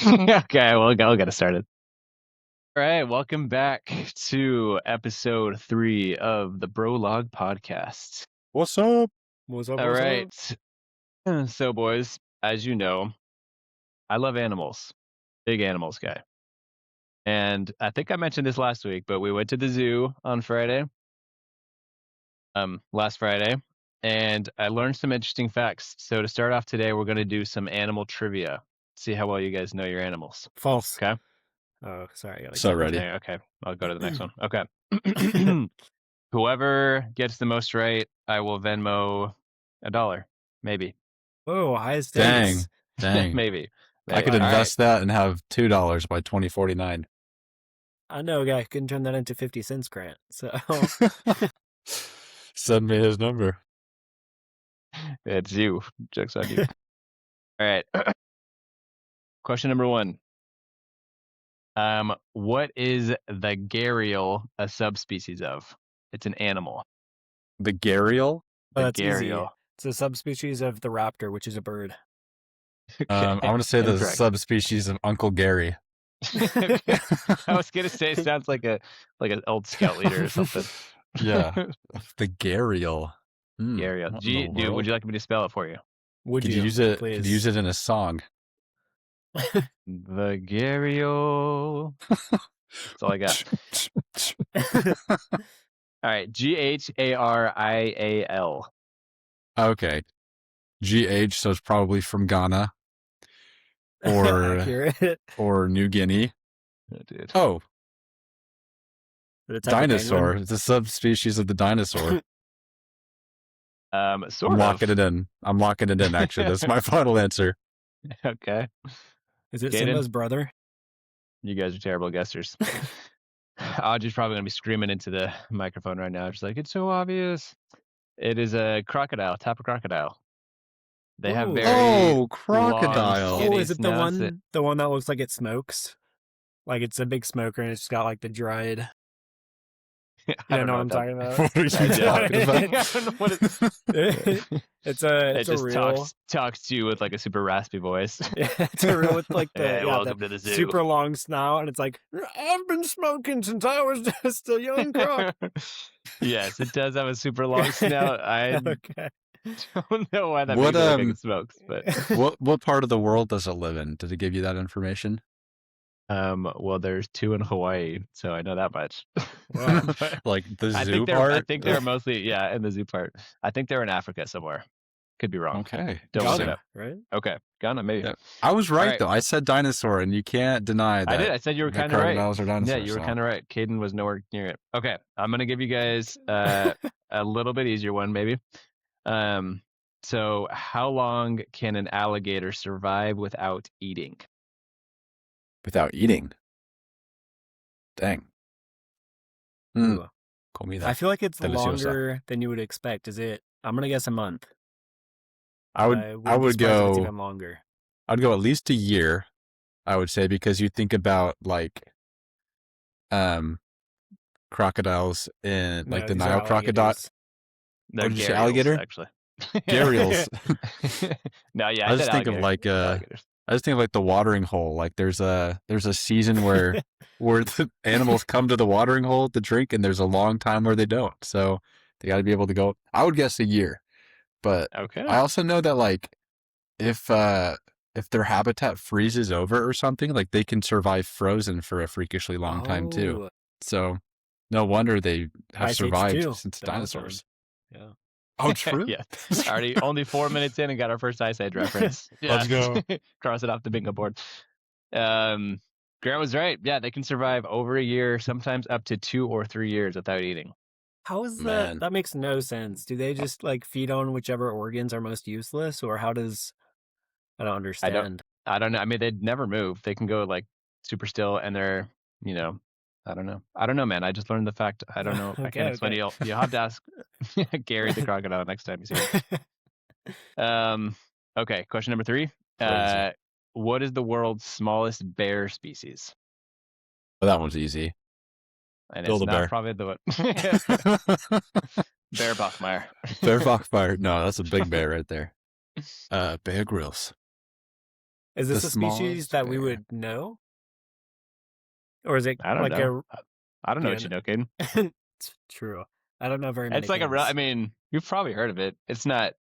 Okay, well, I'll get it started. All right, welcome back to episode 3 of the Brologue podcast. What's up? What's up? All What's right, up? so boys, as you know, I love animals, big animals guy. And I think I mentioned this last week, but we went to the zoo on Friday, last Friday, and I learned some interesting facts. So to start off today, we're going to do some animal trivia. See how well you guys know your animals. False. Okay. Oh, sorry. I So ready. Okay, I'll go to the next one. Okay. Whoever gets the most right, I will Venmo $1. Maybe. Whoa, high stakes. Dang. Maybe. I could All invest that and have $2 by 2049. I know a guy can turn that into 50 cents grant. So Send me his number. It's you. Joke's on you. All right. Question number 1. What is the gharial a subspecies of? It's an animal. The gharial? The that's easy. gharial. It's a subspecies of the raptor, which is a bird. I want to say the Incorrect. subspecies of Uncle Gary. Okay. I was gonna say it sounds like an old scout leader or something. Yeah. The gharial. Gharial. What in the Would world? you like me to spell it for you? Would Could you you use it? please? Could you use it in a song? The gharial. That's all I got. All right. Gharial. Okay. GH, so it's probably from Ghana or Accurate. or New Guinea. Oh, dude. Oh, The type of dinosaur. penguin? It's a subspecies of the dinosaur. Sort I'm of. locking it in. Actually. That's my final answer. Okay. Is it Gaten? Simba's brother? You guys are terrible guessers. Audrey's probably gonna be screaming into the microphone right now. She's like, "It's so obvious." It is a crocodile. Type of crocodile. They have very crocodile. long, skinny Oh, is it snouts. the one that looks like it smokes? Like it's a big smoker and it's just got like the dried. I You don't know what I'm talking about? What are you talking about? I don't know what It's it a just real. talks to you with like a super raspy voice. Yeah, it's a real with like the, Hey, yeah, welcome the to the zoo. super long snout, and it's like, I've been smoking since I was just a young croc. Yes, it does have a super long snout. I Okay. don't know why that What, makes it look like it smokes, but What part of the world does it live in? Did it give you that information? well, there's 2 in Hawaii, so I know that much. Wow. But Like the I zoo think part? I think they're mostly in the zoo part. I think they're in Africa somewhere. Could be wrong. Okay. Don't look it Ghana, up. right? Okay, Ghana maybe. Yeah. I was right, Alright. though. I said dinosaur, and you can't deny that. I did. I said you were kind of right. Crocodiles are dinosaurs. Yeah, you were kind of right. Caden was nowhere near it. Okay, I'm gonna give you guys a little bit easier one, maybe. So how long can an alligator survive without eating? Without eating. Dang. Ooh. Call me that. I feel like it's Deliciosa. longer than you would expect. Is it? I'm gonna guess a month. I would be go. surprised if it's even longer. I'd go at least a year. I would say, because you think about like, crocodiles in like the these are Nile crocodile. alligators. They're What did you say, gharials, alligator? actually. Gharials. No, yeah, I just said think of alligator. like Alligators. I just think of like the watering hole. Like there's a season where the animals come to the watering hole to drink, and there's a long time where they don't. So they got to be able to go. I would guess a year, but Okay. I also know that like if their habitat freezes over or something, like they can survive frozen for a freakishly long time too. Oh, So no wonder they have Ice Age survived 2, since the last dinosaurs. one. Yeah. Oh, true. Yeah. Already only 4 minutes in and got our first Ice Age reference. Yeah. Let's go. Cross it off the bingo board. Grant was right. Yeah, they can survive over a year, sometimes up to 2 or 3 years without eating. How is Man. that? That makes no sense. Do they just like feed on whichever organs are most useless, or how does? I don't understand. I don't know. I mean, they'd never move. They can go like super still, and they're, I don't know, man. I just learned the fact. I don't know. I can't explain it. You'll have to ask Gary the crocodile next time you see him. Okay, question number 3. Crazy. What is the world's smallest bear species? Well, that one's easy. And Build it's a not bear. probably the one. Bear Bachmeyer. Bear Bachmeyer. No, that's a big bear right there. Bear Grylls. Is The this a species smallest that we bear. would know? Or is it I don't like know. I don't know what yeah, you know, Caden. it's true. I don't know very many It's like I things. mean, you've probably heard of it. It's not.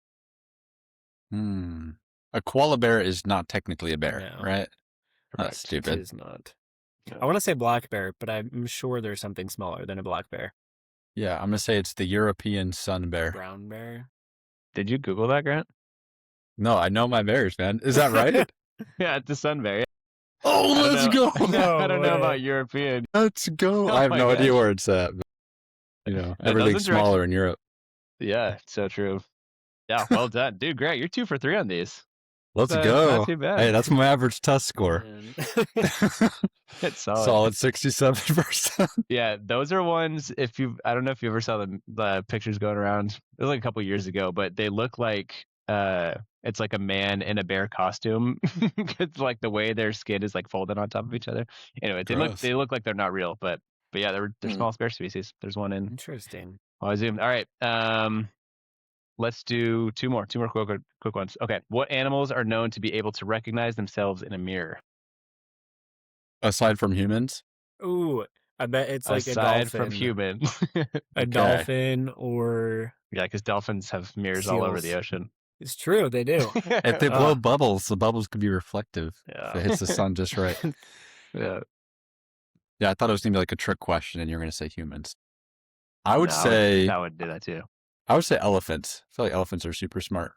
Hmm. A koala bear is not technically a bear, No, right? That's Correct. it stupid. is not. No. I want to say black bear, but I'm sure there's something smaller than a black bear. Yeah, I'm gonna say it's the European sun bear. Brown bear. Did you Google that, Grant? No, I know my bears, man. Is that right? Yeah, it's the sun bear. Oh, I don't let's know. go! No I don't know way. about European. Let's go! Oh I have my no idea gosh. where it's at. But, Yeah, those everything's ones are smaller in Europe. Yeah, so true. Yeah, well done, dude. Great, you're 2 for 3 on these. Let's Not go. too bad. Hey, that's my average test score. Man. It's solid. Solid 67%. Yeah, those are ones. I don't know if you ever saw the pictures going around. It was like a couple years ago, but they look like it's like a man in a bear costume. It's like the way their skin is like folded on top of each other. Anyway, Gross. they look like they're not real, but yeah, they're smallest bear species. There's one in Interesting. I zoomed. All right. Let's do two more quick ones. Okay. What animals are known to be able to recognize themselves in a mirror? Aside from humans? Ooh, I bet it's like a Aside from dolphin. humans. A Okay. dolphin or Yeah, because dolphins have mirrors all over the seals. ocean. It's true, they do. If they blow bubbles, the bubbles could be reflective. Yeah. If it hits the sun just right. Yeah. Yeah, I thought it was gonna be like a trick question and you're gonna say humans. I would No, say I would do that too. I would say elephants. I feel like elephants are super smart.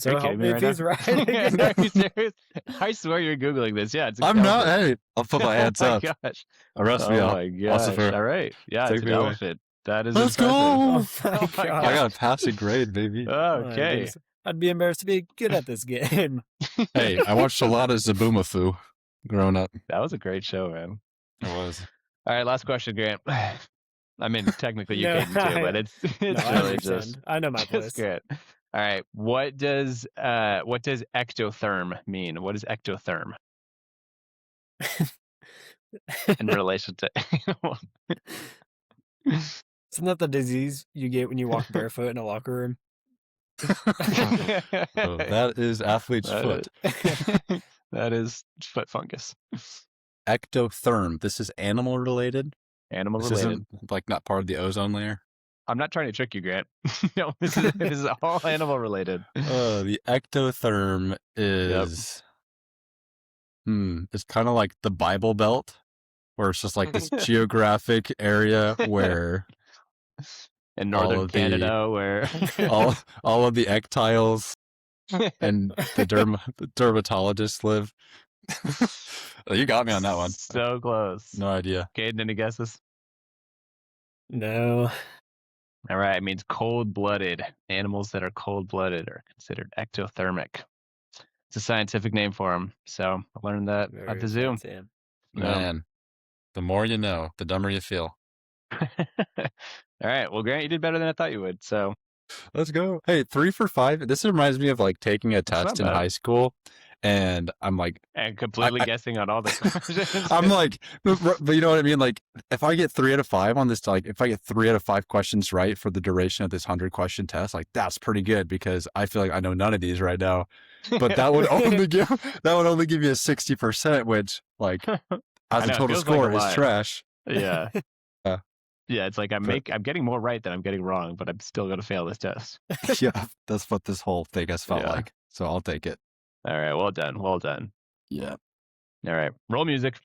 Are you So help kidding me me if right he's now? right. Are you serious? I swear you're Googling this. Yeah, it's I'm not. elephant. Hey, I'll put my hands Oh up. my gosh. Arrest me. Oh I'll my gosh. suffer. All right. Yeah, Take it's an me away. elephant. That is Let's impressive. go. Oh my Oh my god. I got a passing grade, baby. Okay. I'd be embarrassed to be good at this game. Hey, I watched a lot of Zaboomafoo growing up. That was a great show, man. It was. All right, last question, Grant. I mean, technically you No, can too, but it's No, I really just understand. I know my place. Grant. All right, what does ectotherm mean? What is ectotherm in relation to? Isn't that the disease you get when you walk barefoot in a locker room? Oh, that is athlete's foot. That is foot fungus. Ectotherm. This is animal related. Animal This related. isn't like not part of the ozone layer. I'm not trying to trick you, Grant. No, this is all animal related. The ectotherm is it's kind of like the Bible Belt, where it's just like this geographic area where in northern Canada, where all of the ectiles and the dermatologists live. Oh, you got me on that one. So close. No idea. Caden, any guesses? No. All right, it means cold-blooded. Animals that are cold-blooded are considered ectothermic. It's a scientific name for them. So I learned that at the zoo. Man, the more you know, the dumber you feel. All right. Well, Grant, you did better than I thought you would. So let's go. Hey, 3 for 5. This reminds me of like taking a test in high school, and I'm like, and completely guessing on all the questions. I'm like, but you know what I mean? Like, if I get 3 out of 5 on this, like, if I get 3 out of 5 questions right for the duration of this 100-question test, like, that's pretty good because I feel like I know none of these right now. But that would only give me a 60%, which, like, as a total score is trash. Yeah. Yeah, it's like I'm getting more right than I'm getting wrong, but I'm still gonna fail this test. Yeah, that's what this whole thing has felt like. So I'll take it. All right, well done. Well done. Yeah. All right. Roll music.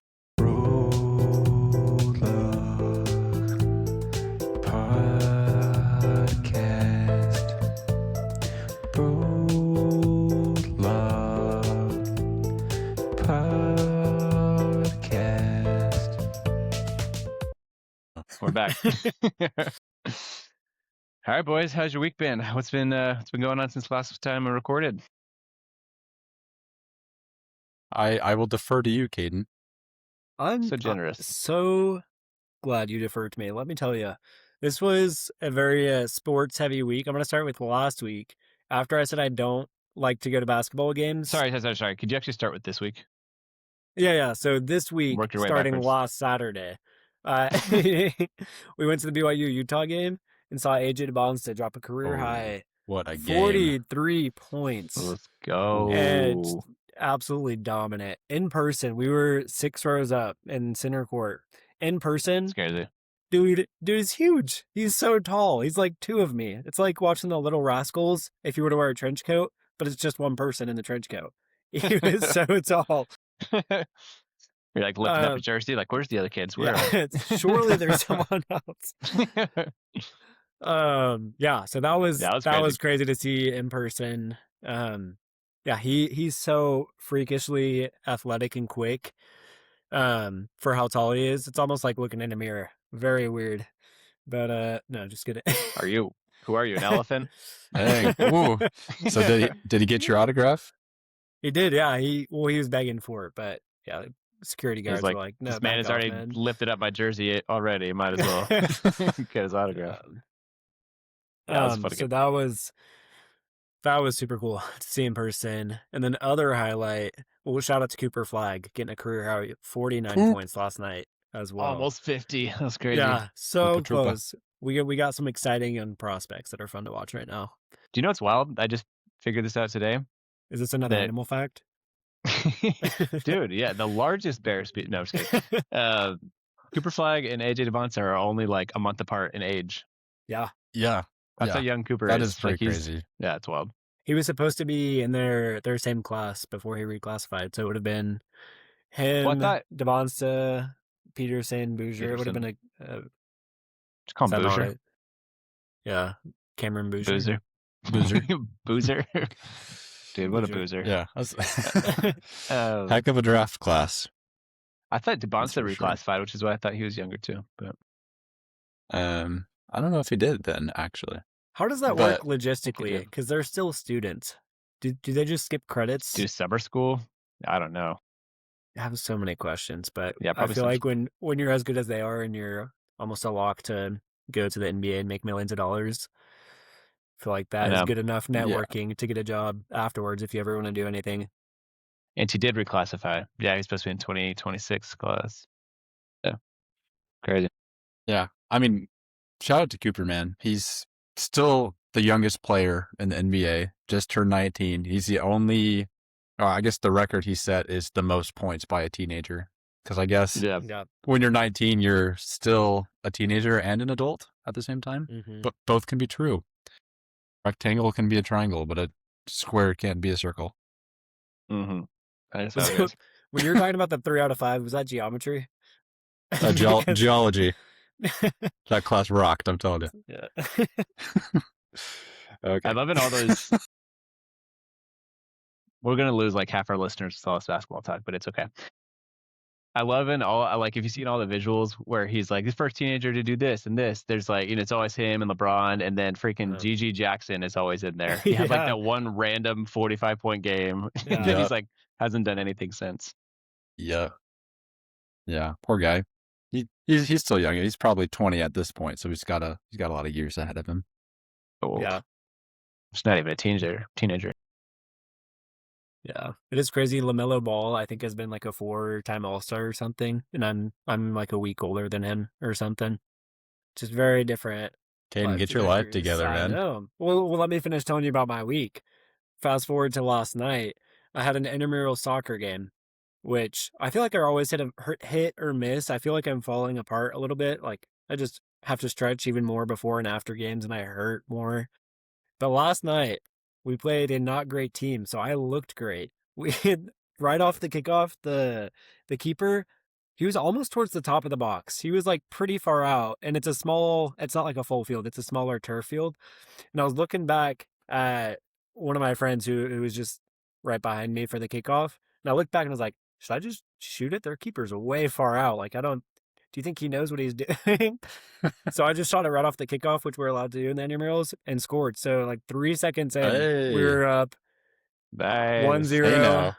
We're back. All right, boys. How's your week been? What's been going on since last time we recorded? I will defer to you, Caden. I'm so generous. So glad you deferred to me. Let me tell you, this was a very sports heavy week. I'm going to start with last week. After I said I don't like to go to basketball games. Sorry. Could you actually start with this week? Yeah. So this week, starting last Saturday, we went to the BYU Utah game and saw AJ DeBonstead drop a career high. What a 43 points. Let's go. And absolutely dominant. In person, we were 6 rows up in center court. In It's person, crazy. dude is huge. He's so tall. He's like 2 of me. It's like watching the Little Rascals if you were to wear a trench coat, but it's just one person in the trench coat. He was so tall. You're like lifting up a jersey, like, where's the other kids? Where are Yeah, surely there's someone else. they? Yeah, so that Yeah, was that was crazy. crazy to see in person. Yeah, he's so freakishly athletic and quick. For how tall he is. It's almost like looking in a mirror. Very weird. But no, just kidding. Who are you, an elephant? Dang. Ooh. So did he get your autograph? He did, yeah. He was begging for it, but yeah, the security He's guards were like, like, "No, this man back has off, already man." lifted up my jersey already. Might as well get his autograph. Yeah, it was funny. So that was super cool to see in person. And then other highlight, well, shout out to Cooper Flag getting a career high 49 Coop. points last night as well. Almost 50. That's crazy. Yeah, so Troopa, troopa. close. We got some exciting young prospects that are fun to watch right now. Do you know what's wild? I just figured this out today. Is this another animal fact? Dude, yeah, the largest bear species. No, I'm just kidding. Cooper Flag and AJ Devonta are only like a month apart in age. Yeah. Yeah. That's how young Cooper That is. is pretty Like, crazy. Yeah, it's wild. He was supposed to be in their same class before he reclassified, so it would have been him, Devonta, Peterson, Bouger. It would have been Just call him Bouger. Right? Yeah, Cameron Bouger. Boozer. Boozer. Dude, what a boozer. Yeah. Heck of a draft class. I thought Devonta reclassified, sure. Which is why I thought he was younger too. But I don't know if he did then, actually. How does that work logistically? Because they're still students. Do they just skip credits? Do summer school? I don't know. I have so many questions, but yeah, I feel like when you're as good as they are and you're almost a lock to go to the NBA and make millions of dollars, I feel like that is good enough networking to get a job afterwards if you ever want to do anything. And he did reclassify. Yeah, he's supposed to be in 2026 class. Yeah. Crazy. Yeah. I mean, shout out to Cooper, man. He's still the youngest player in the NBA, just turned 19. He's the only, I guess the record he set is the most points by a teenager. Because I guess when you're 19, you're still a teenager and an adult at the same time. Mm-hmm. But both can be true. Rectangle can be a triangle, but a square can't be a circle. Mm-hmm. When you were talking about the 3 out of 5, was that geometry? Geology. That class rocked, I'm telling you. Yeah. Okay. I love it. All those. We're gonna lose like half our listeners to all this basketball talk, but it's okay. I love it all. Like if you've seen all the visuals where he's like the first teenager to do this and this. There's like it's always him and LeBron, and then freaking Gigi Jackson is always in there. He had like that one random 45-point game, and then he's like hasn't done anything since. Yeah. Yeah. Poor guy. He's still young. He's probably 20 at this point, so he's got a lot of years ahead of him. Oh yeah. It's not even a teenager. Yeah, it is crazy. LaMelo Ball, I think, has been like a 4-time All-Star or something, and I'm like a week older than him or something. Just very different. Caden, get your life together, man. I know. Well, let me finish telling you about my week. Fast forward to last night, I had an intramural soccer game, which I feel like I always hit or miss. I feel like I'm falling apart a little bit. Like I just have to stretch even more before and after games, and I hurt more. But last night, we played a not great team, so I looked great. We had, right off the kickoff, the keeper, he was almost towards the top of the box. He was like pretty far out, and it's not like a full field, it's a smaller turf field. And I was looking back at one of my friends who was just right behind me for the kickoff, and I looked back and I was like, should I just shoot it? Their keeper's way far out. Like, do you think he knows what he's doing? So I just shot it right off the kickoff, which we're allowed to do in the intramurals, and scored. So like 3 seconds in, we were up 1-0.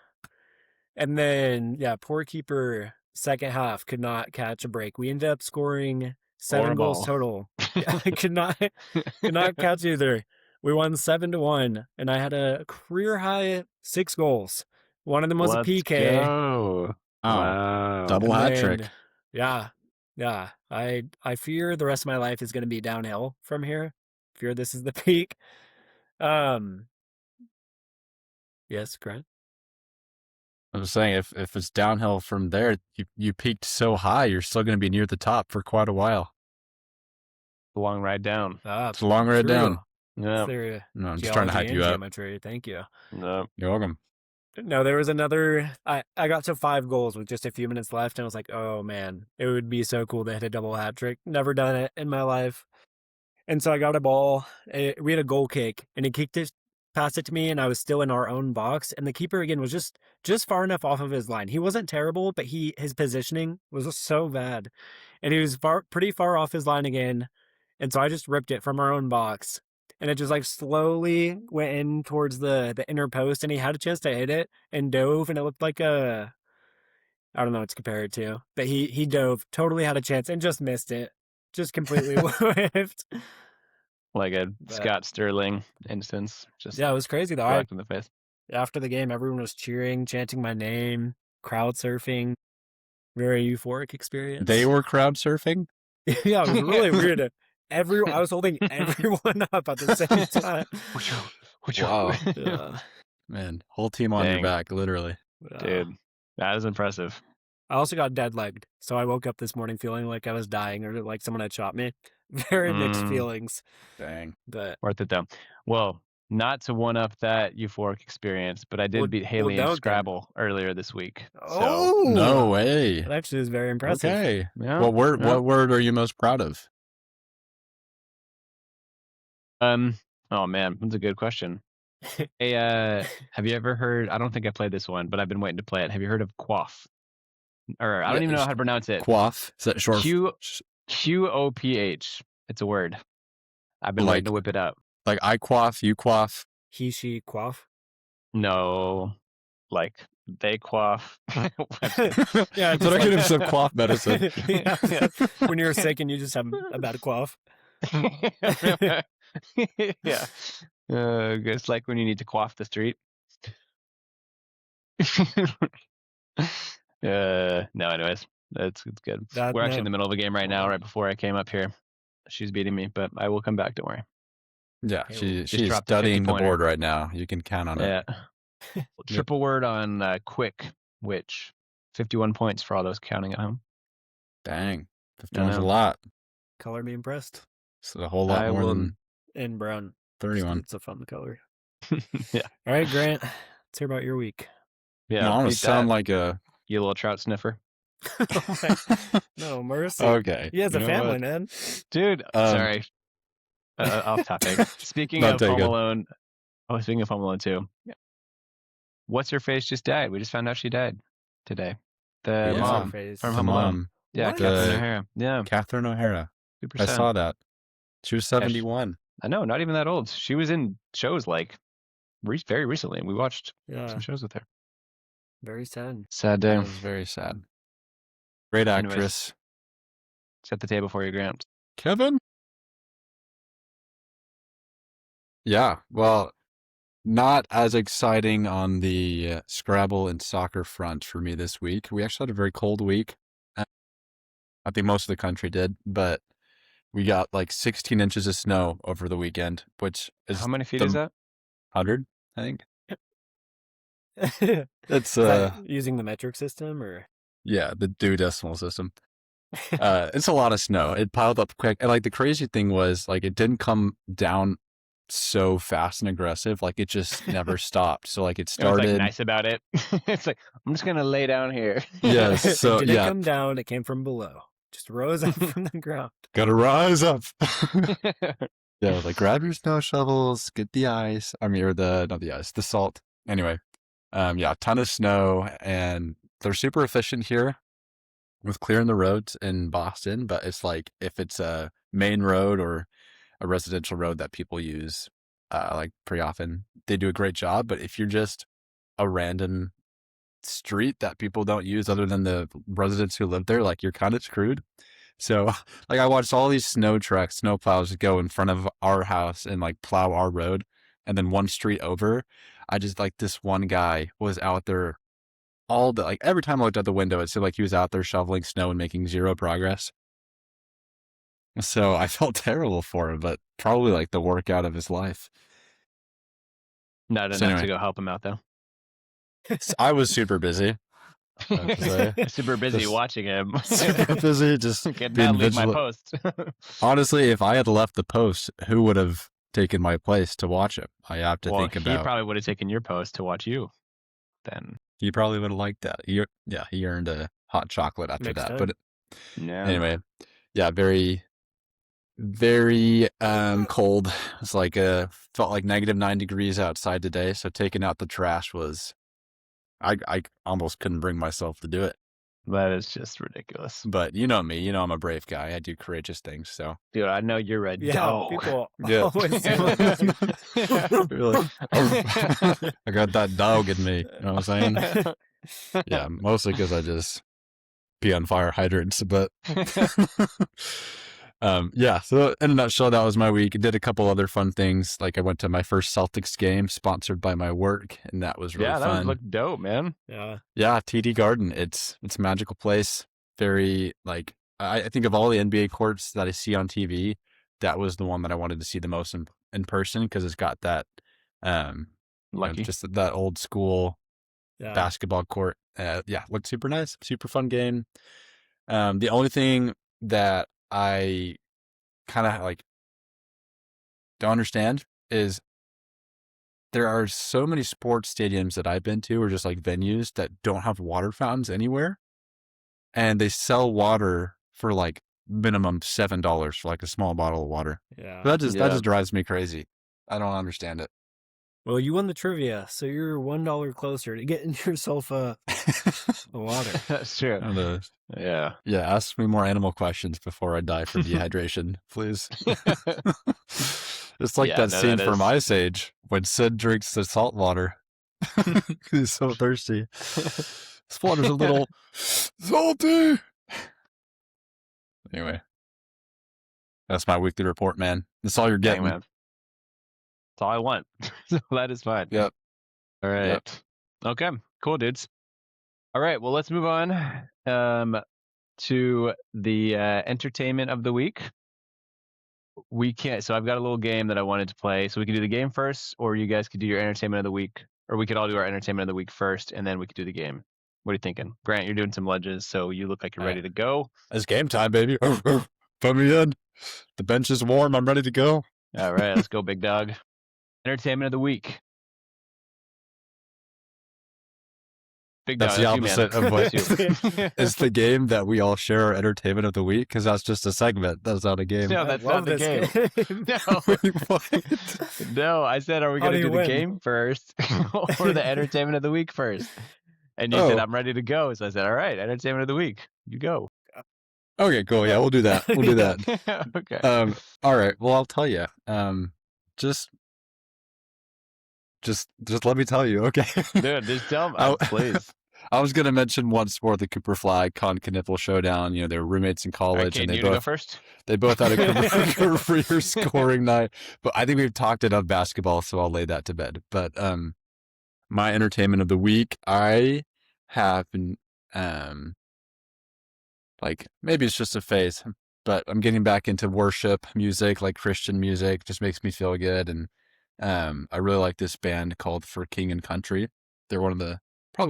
And then, poor keeper, second half, could not catch a break. We ended up scoring 7 goals total. I could not catch either. We won 7-1, and I had a career high 6 goals. One of them was a PK. Go. Wow. Double hat trick. Yeah. I fear the rest of my life is going to be downhill from here. Fear this is the peak. Yes, Grant? I was saying if it's downhill from there, you peaked so high, you're still going to be near the top for quite a while. The long ride down. It's a long ride down. Yeah. No, I'm just trying to hype you up. Geometry. Thank you. No. You're welcome. No, there was another. I got to 5 goals with just a few minutes left, and I was like, oh man, it would be so cool to hit a double hat trick. Never done it in my life. And so I got a ball. We had a goal kick, and he kicked it, passed it to me, and I was still in our own box. And the keeper again was just far enough off of his line. He wasn't terrible, but his positioning was just so bad, and he was pretty far off his line again. And so I just ripped it from our own box, and it just like slowly went in towards the inner post, and he had a chance to hit it and dove, and it looked like I don't know what to compare it to, but he dove, totally had a chance, and just missed it. Just completely whiffed. Like a Scott Sterling instance. Just yeah, it was crazy though. Rocked in the face. After the game, everyone was cheering, chanting my name, crowd surfing. Very euphoric experience. They were crowd surfing? Yeah, it was really weird. I was holding everyone up at the same time. Wow. Yeah. Man, whole team on your back, literally. Dude, that is impressive. I also got dead legged, so I woke up this morning feeling like I was dying or like someone had shot me. Very mixed feelings. Dang. But worth it though. Well, not to one up that euphoric experience, but I did beat Haley in Scrabble earlier this week. Oh, so. No way! That actually is very impressive. Okay. Yeah. What word are you most proud of? Oh man, that's a good question. Hey, have you ever heard? I don't think I played this one, but I've been waiting to play it. Have you heard of quaff? Or I don't even know how to pronounce it. Quaff. Is that short? QOPH. It's a word. I've been waiting to whip it up. Like I quaff, you quaff. He, she, quaff? No. Like they quaff. Yeah, but I could have some quaff medicine. Yeah. When you're sick and you just have a bad quaff. Yeah. It's like when you need to quaff the street. No, anyways, it's good. We're actually in the middle of a game right now, right before I came up here. She's beating me, but I will come back, don't worry. Yeah, she's studying the board right now. You can count on it. Yeah. Triple word on quick, which 51 points for all those counting at home. Dang. 51's a lot. Color me impressed. It's a whole lot more than in brown. 31. It's a fun color. Yeah. All right, Grant. Let's hear about your week. Yeah. No, I want to sound like a you little trout sniffer. No mercy. Okay. He has a family, man. Dude, sorry. Off topic. Speaking of Home Alone. Oh, speaking of Home Alone 2. What's her face just died? We just found out she died today. The mom from Home Alone. Yeah, Catherine O'Hara. Yeah. Catherine O'Hara. 2%. I saw that. She was 71. I know, not even that old. She was in shows like very recently, and we watched some shows with her. Very sad. Sad day. It was very sad. Great actress. Anyways, set the table for you, Grant. Kevin? Yeah, well, not as exciting on the Scrabble and soccer front for me this week. We actually had a very cold week. I think most of the country did, but we got like 16 inches of snow over the weekend, which is... How many feet is that? 100, I think. It's using the metric system or? Yeah, the Dewey Decimal System. It's a lot of snow. It piled up quick. And like the crazy thing was like it didn't come down so fast and aggressive. Like it just never stopped. So like it started. It was like nice about it. It's like, I'm just going to lay down here. Yes. So it didn't come down. It came from below. Just rose up from the ground. Gotta rise up. Yeah, like grab your snow shovels, get the ice. I mean, or not the ice, the salt. Anyway, yeah, a ton of snow, and they're super efficient here with clearing the roads in Boston. But it's like if it's a main road or a residential road that people use, like pretty often, they do a great job. But if you're just a random street that people don't use other than the residents who live there, like you're kind of screwed. So like I watched all these snow trucks, snow plows go in front of our house and like plow our road. And then one street over, I just like this one guy was out there all the, like every time I looked out the window, it seemed like he was out there shoveling snow and making zero progress. So I felt terrible for him, but probably like the workout of his life. Not enough to go help him out though. I was super busy. I have to say. Super busy Just watching him. super busy, just Could being not leave my vigilant. post. Honestly, if I had left the post, who would have taken my place to watch it? I have to Well, think he about. probably would have taken your post to watch you then. He probably would have liked that. He earned a hot chocolate after Next that. time. But Yeah. anyway, yeah, very, very cold. It's like felt like -9 degrees outside today. So taking out the trash was, I almost couldn't bring myself to do it. That is just ridiculous. But you know me, I'm a brave guy. I do courageous things. So Dude, I know you're a Yeah, dog. people yeah, always say that. Really? I got that dog in me. You know what I'm saying? Yeah, mostly because I just pee on fire hydrants. But yeah. So in a nutshell, that was my week. I did a couple other fun things. Like I went to my first Celtics game, sponsored by my work, and that was really Yeah, that fun. would look dope, man. Yeah. Yeah, TD Garden. It's a magical place. Very like I think of all the NBA courts that I see on TV, that was the one that I wanted to see the most in person because it's got that Lucky. just that old school Yeah. basketball court. Yeah, looked super nice, super fun game. The only thing that I kind of like don't understand is there are so many sports stadiums that I've been to or just like venues that don't have water fountains anywhere. And they sell water for like minimum $7 for like a small bottle of water. Yeah. That just drives me crazy. I don't understand it. Well, you won the trivia, so you're $1 closer to getting yourself a water. That's true. Yeah. Yeah, ask me more animal questions before I die for dehydration, please. It's like that scene from Ice Age when Sid drinks the salt water. He's so thirsty. This water's a little salty. Anyway, that's my weekly report, man. That's all you're getting. Dang, man. That's all I want. So that is fine. Yep. All right. Yep. Okay. Cool, dudes. All right. Well, let's move on to the entertainment of the week. So I've got a little game that I wanted to play. So we can do the game first, or you guys could do your entertainment of the week, or we could all do our entertainment of the week first, and then we could do the game. What are you thinking? Grant, you're doing some ledges, so you look like you're ready to go. It's game time, baby. Put me in. The bench is warm. I'm ready to go. All right, let's go, big dog. Entertainment of the week. Big That's dog, the opposite of what is the game that we all share our entertainment of the week, because that's just a segment. That's not a game. No, that's not the game. No, I said, are we going to do the game first or the entertainment of the week first? And you said, I'm ready to go. So I said, all right, entertainment of the week. You go. Okay, cool. Yeah, we'll do that. We'll do that. Okay. All right. Well, I'll tell you. Just let me tell you. Okay. Dude, just tell me, please. I was going to mention once more the Cooper Flag Con Kniffle showdown. They were roommates in college, and they both had a career scoring night. But I think we've talked enough basketball, so I'll lay that to bed. But my entertainment of the week, I have been like maybe it's just a phase, but I'm getting back into worship music, like Christian music. Just makes me feel good, and I really like this band called For King and Country. They're probably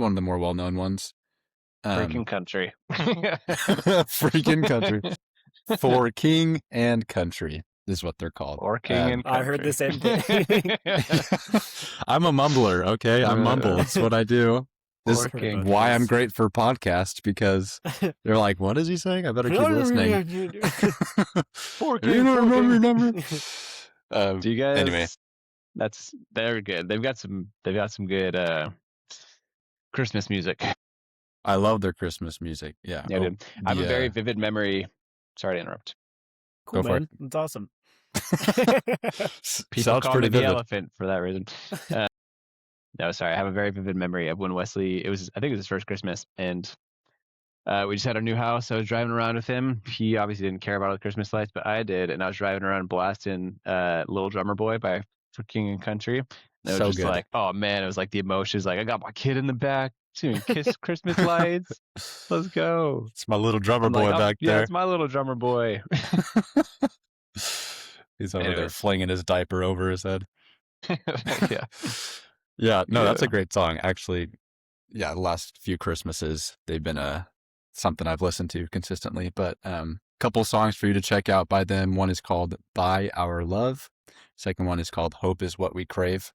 one of the more well-known ones. Freaking country. Freaking country. For King and Country is what they're called. For King and Country. I heard the same thing. I'm a mumbler, okay? I mumble. It's what I do. This is why I'm great for podcasts, because they're like, what is he saying? I better keep listening. For King. Do you guys? Anyway, they're good. They've got some good Christmas music. I love their Christmas music. Yeah. Dude. I have a very vivid memory. Sorry to interrupt. Cool, man. That's awesome. People call me the elephant for that reason. No, sorry. I have a very vivid memory of when Wesley, I think it was his first Christmas, and we just had our new house. I was driving around with him. He obviously didn't care about all the Christmas lights, but I did. And I was driving around blasting Little Drummer Boy by For King and Country. And it was just like, oh man, it was like the emotions. Like, I got my kid in the back doing Kiss Christmas lights. Let's go. It's my little drummer boy back there. Yeah, it's my little drummer boy. He's over there flinging his diaper over his head. Yeah. Yeah, no, that's a great song. Actually, the last few Christmases, they've been something I've listened to consistently. But couple songs for you to check out by them. One is called By Our Love. Second one is called Hope Is What We Crave.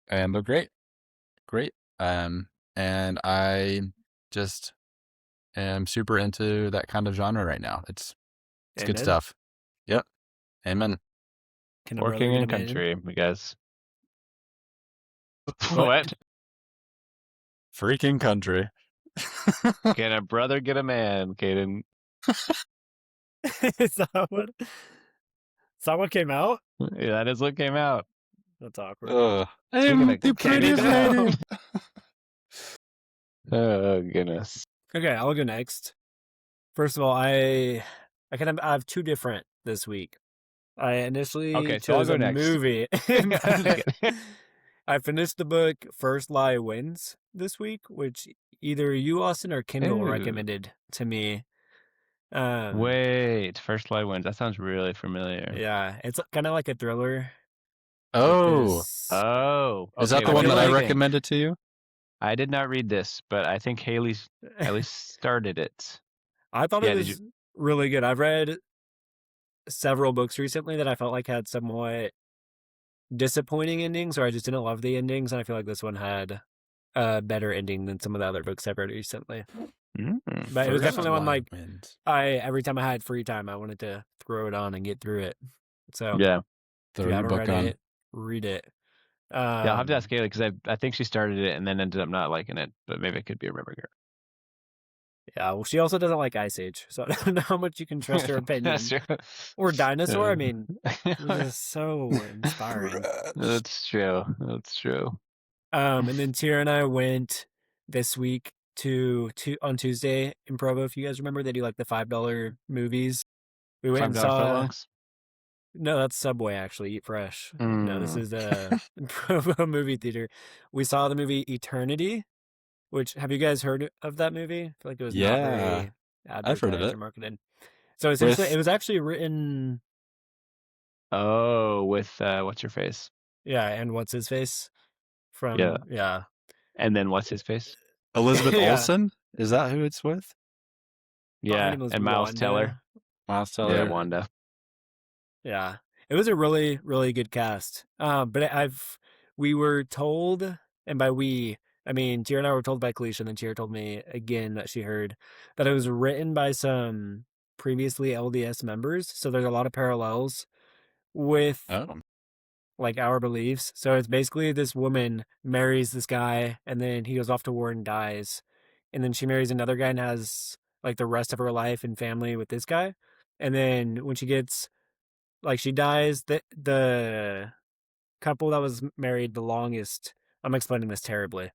And they're great. Great. And I just am super into that kind of genre right now. It's good Amen. stuff. Yep. Amen. Can a brother Working get a in man? country, I guess. What? What? Freaking country. Can a brother get a man, Caden? Is that what came out? Yeah, that is what came out. That's awkward. Speaking I'm of the prettiest Canada. lady. Oh goodness. Okay, I'll go next. First of all, I have two different this week. I initially Okay, so I'll chose go a next. movie. I'm just kidding. I finished the book First Lie Wins this week, which either you, Austin, or Kindle Ooh. recommended to me. Wait, First Light Wins. That sounds really familiar. Yeah, it's kind of like a thriller. Oh, Oh, is okay. that the I one feel that I like- recommended to you? I did not read this, but I think Haley's at least started it. I thought Yeah, it did was really good. I've read several books recently that I felt like had somewhat disappointing endings, or I just didn't love the endings, and I feel like this one had a better ending than some of the other books I've read recently. But it was definitely one like every time I had free time, I wanted to throw it on and get through it. So Yeah. if you haven't read it, read it. Yeah, I'll have to ask Haley because I think she started it and then ended up not liking it, but maybe I could be remembering her. Yeah, well, she also doesn't like Ice Age, so I don't know how much you can trust her opinion. That's true. Or Dinosaur. I mean, it was just so inspiring. That's true. That's true. And then Tira and I went this week on Tuesday in Provo. If you guys remember, they do like the $5 movies. We went and $5 saw. footlongs? No, that's Subway. Actually, Eat Fresh. No, this Mm. is the Provo movie theater. We saw the movie Eternity. Which, have you guys heard of that movie? I feel like it was not very I've heard of advertised it. or marketed. So essentially, it was actually written. Oh, with what's your face? Yeah, and what's his face from? Yeah. Yeah. And then what's his face? Elizabeth Yeah. Olsen? Is that who it's with? Her Yeah, name was and Miles Wanda. Teller. Miles Teller. Yeah, Wanda. Yeah, it was a really, really good cast. But we were told, and by we, I mean Tira and I were told by Kalisha, and then Tira told me again that she heard that it was written by some previously LDS members. So there's a lot of parallels with like our beliefs. So it's basically this woman marries this guy, and then he goes off to war and dies, and then she marries another guy and has like the rest of her life and family with this guy, and then when she gets like she dies, the couple that was married the longest. I'm explaining this terribly.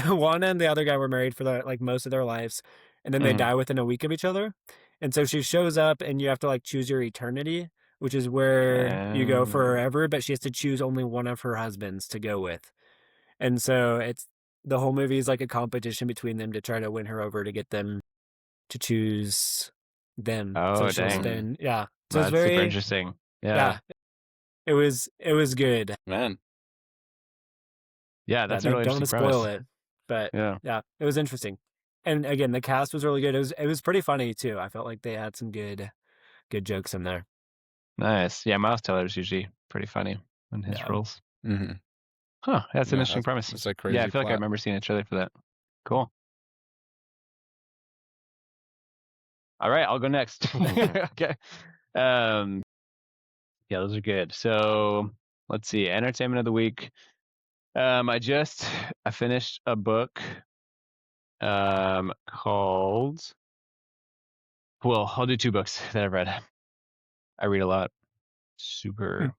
One and the other guy were married for like most of their lives, and then they die within a week of each other. And so she shows up, and you have to like choose your eternity, which is where you go forever. But she has to choose only one of her husbands to go with, and so it's the whole movie is like a competition between them to try to win her over to get them to choose them. Oh, so dang. Spend, yeah. So That's it's very super interesting. Yeah. It was good. Man. Yeah, that's a really don't want interesting to spoil premise. it, but yeah, it was interesting. And again, the cast was really good. It was pretty funny too. I felt like they had some good jokes in there. Nice. Yeah, Miles Teller's usually pretty funny in his roles. Mm-hmm. Huh, that's an interesting premise. It's like crazy. Yeah, I feel like I remember seeing a trailer for that. Cool. All right, I'll go next. Okay. Yeah, those are good. So let's see. Entertainment of the week. I finished a book called, well, I'll do two books that I've read. I read a lot. Super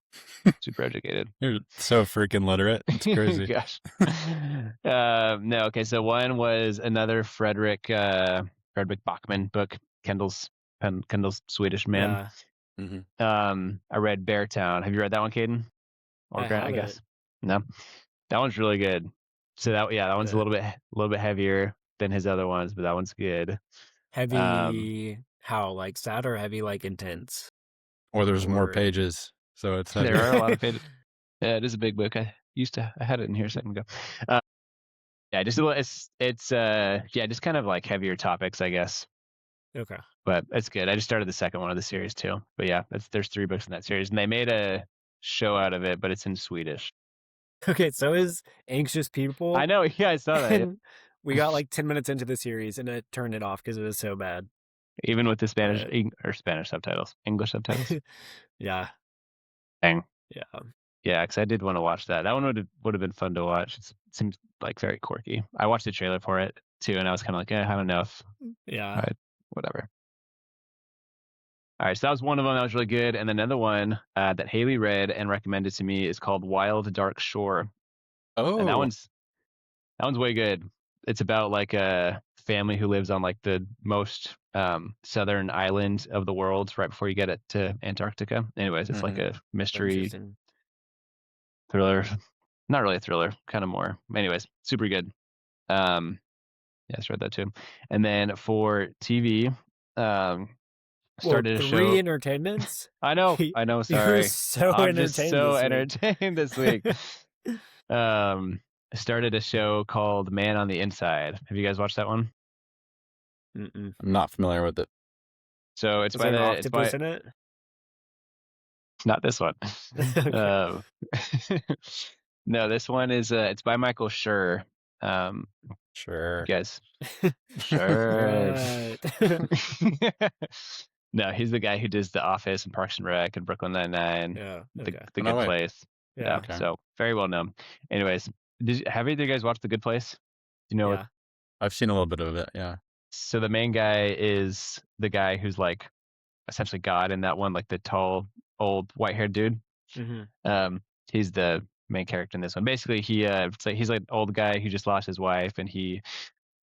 educated. You're so freaking literate. It's crazy. Gosh. No, okay. So one was another Frederick Bachman book, Kendall's Swedish Man. Yeah. Mm-hmm. I read Beartown. Have you read that one, Caden? Or Grant, I guess. No, that one's really good. So that one's a little bit heavier than his other ones, but that one's good. Heavy, how like sad or heavy like intense? Or there's more pages, so it's heavy. There are a lot of pages. Yeah, it is a big book. I had it in here a second ago. Yeah, just a little, it's yeah, just kind of like heavier topics, I guess. Okay. But it's good. I just started the second one of the series too. But yeah, there's 3 books in that series, and they made a show out of it, but it's in Swedish. Okay, so is Anxious People, I know. Yeah, I saw that. and we got like 10 minutes into the series and it turned it off because it was so bad. Even with the Spanish But or Spanish subtitles, English subtitles. yeah, Dang. yeah, Yeah, because I did want to watch that. That one would have been fun to watch. It seems like very quirky. I watched the trailer for it too, and I was kind of like, I don't know if yeah. I, whatever. All right, so that was one of them that was really good, and then another one that Haley read and recommended to me is called Wild Dark Shore, and that Oh, one's way good. It's about like a family who lives on like the most southern island of the world, right before you get it to Antarctica. Anyways, it's like hmm, a mystery Interesting. thriller. Not really a thriller, kind of more. Anyways, super good. Yeah, I read that too. And then for TV, um, Whoa, started a 3 show. entertainments? I know, You're sorry. so I'm just entertained so this week. entertained this week. Um, started a show called Man on the Inside. Have you guys watched that one? Mm-mm. I'm not familiar with it. So Is there an octopus in it? not this one. Okay. Um, no, this one is it's by Michael Schur. Um, you Sure. guys, sure. Right. No, he's the guy who does The Office and Parks and Rec and Brooklyn Nine-Nine, Yeah, the okay. the Oh, no Good way. Place. Yeah, Yeah, Okay. so very well known. Anyways, have either of you guys watched The Good Place? Do you know what? yeah. I've seen a little bit of it. Yeah. So the main guy is the guy who's like essentially God in that one, like the tall, old, white-haired dude. Mhm. Um, he's the main character in this one. Basically, he's like an old guy who just lost his wife, and he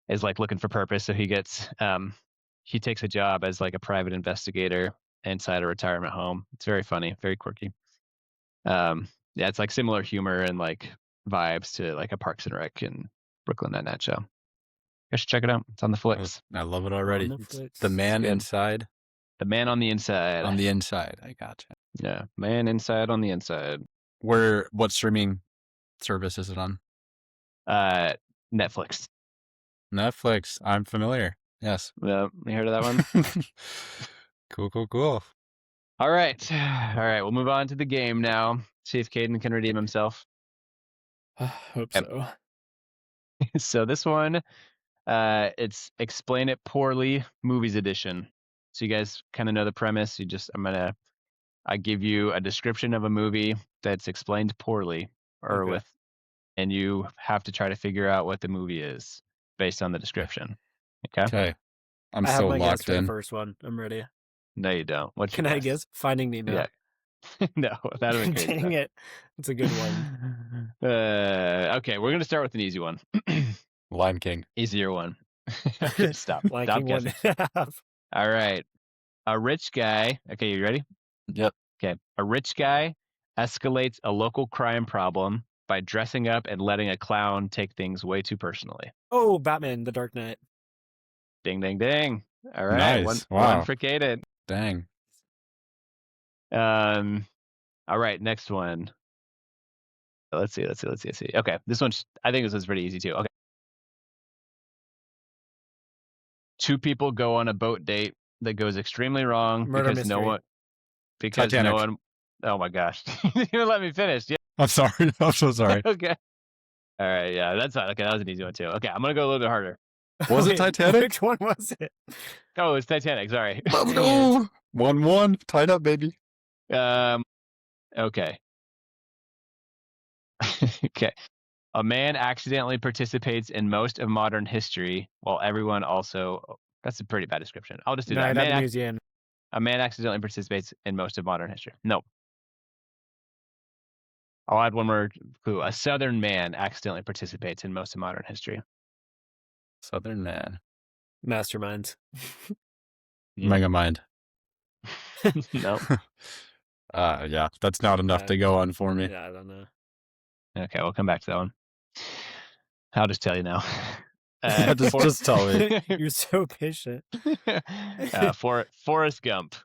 is like looking for purpose. So he takes a job as like a private investigator inside a retirement home. It's very funny, very quirky. Yeah, it's like similar humor and like vibes to like a Parks and Rec and Brooklyn Nine-Nine show. You should check it out. It's on the flicks. I love it On already. the It's flicks. the It's man good. inside The Man on the on Inside. the inside. I gotcha. Yeah, Man Inside on the Inside. What streaming service is it on? Uh, Netflix. Netflix. I'm familiar. Yes. Yeah, you heard of that one? Cool. All right. All right. We'll move on to the game now. See if Caden can redeem himself. Hope Yep. so. So this one, it's Explain It Poorly Movies Edition. So you guys kind of know the premise. I give you a description of a movie that's explained poorly Okay. and you have to try to figure out what the movie is based on the description. Okay? Okay. I'm I have so my guess locked for the in. first one. I'm ready. No, you don't. What's your Can I guess? guess? Finding Nemo. Yeah. No, that would be crazy. Dang it. It's a good one. Okay, we're gonna start with an easy one. Lion King. Easier one. Okay, stop Liking guessing. 1.5. All right. A rich guy. Okay, you ready? Yep. Okay. A rich guy escalates a local crime problem by dressing up and letting a clown take things way too personally. Oh, Batman, The Dark Knight. Ding, ding, ding. All right. Nice. One Wow. for Caden. Dang. All right, next one. Let's see. Okay, I think this one's pretty easy too. Okay. Two people go on a boat date that goes extremely wrong Murder Mystery. because no Titanic. one oh my gosh. You didn't let me finish. Yeah. I'm sorry. I'm so sorry. Okay. All right, yeah, that's fine. Okay, that was an easy one too. Okay, I'm gonna go a little bit harder. Was it Wait, Titanic? Which one was it? Oh, it's Titanic, sorry. Let's Dang go. 1-1. Tied up, baby. Okay. Okay. A man accidentally participates in most of modern history while everyone also that's a pretty bad description. I'll just do that. Night at the Museum. A man accidentally participates in most of modern history. No. I'll add one more clue. A Southern man accidentally participates in most of modern history. Southern man. Masterminds. Megamind. No. Yeah, that's not enough to go on for me. Yeah, I don't know. Okay, we'll come back to that one. I'll just tell you now. Just tell me. You're so patient. Forrest Gump.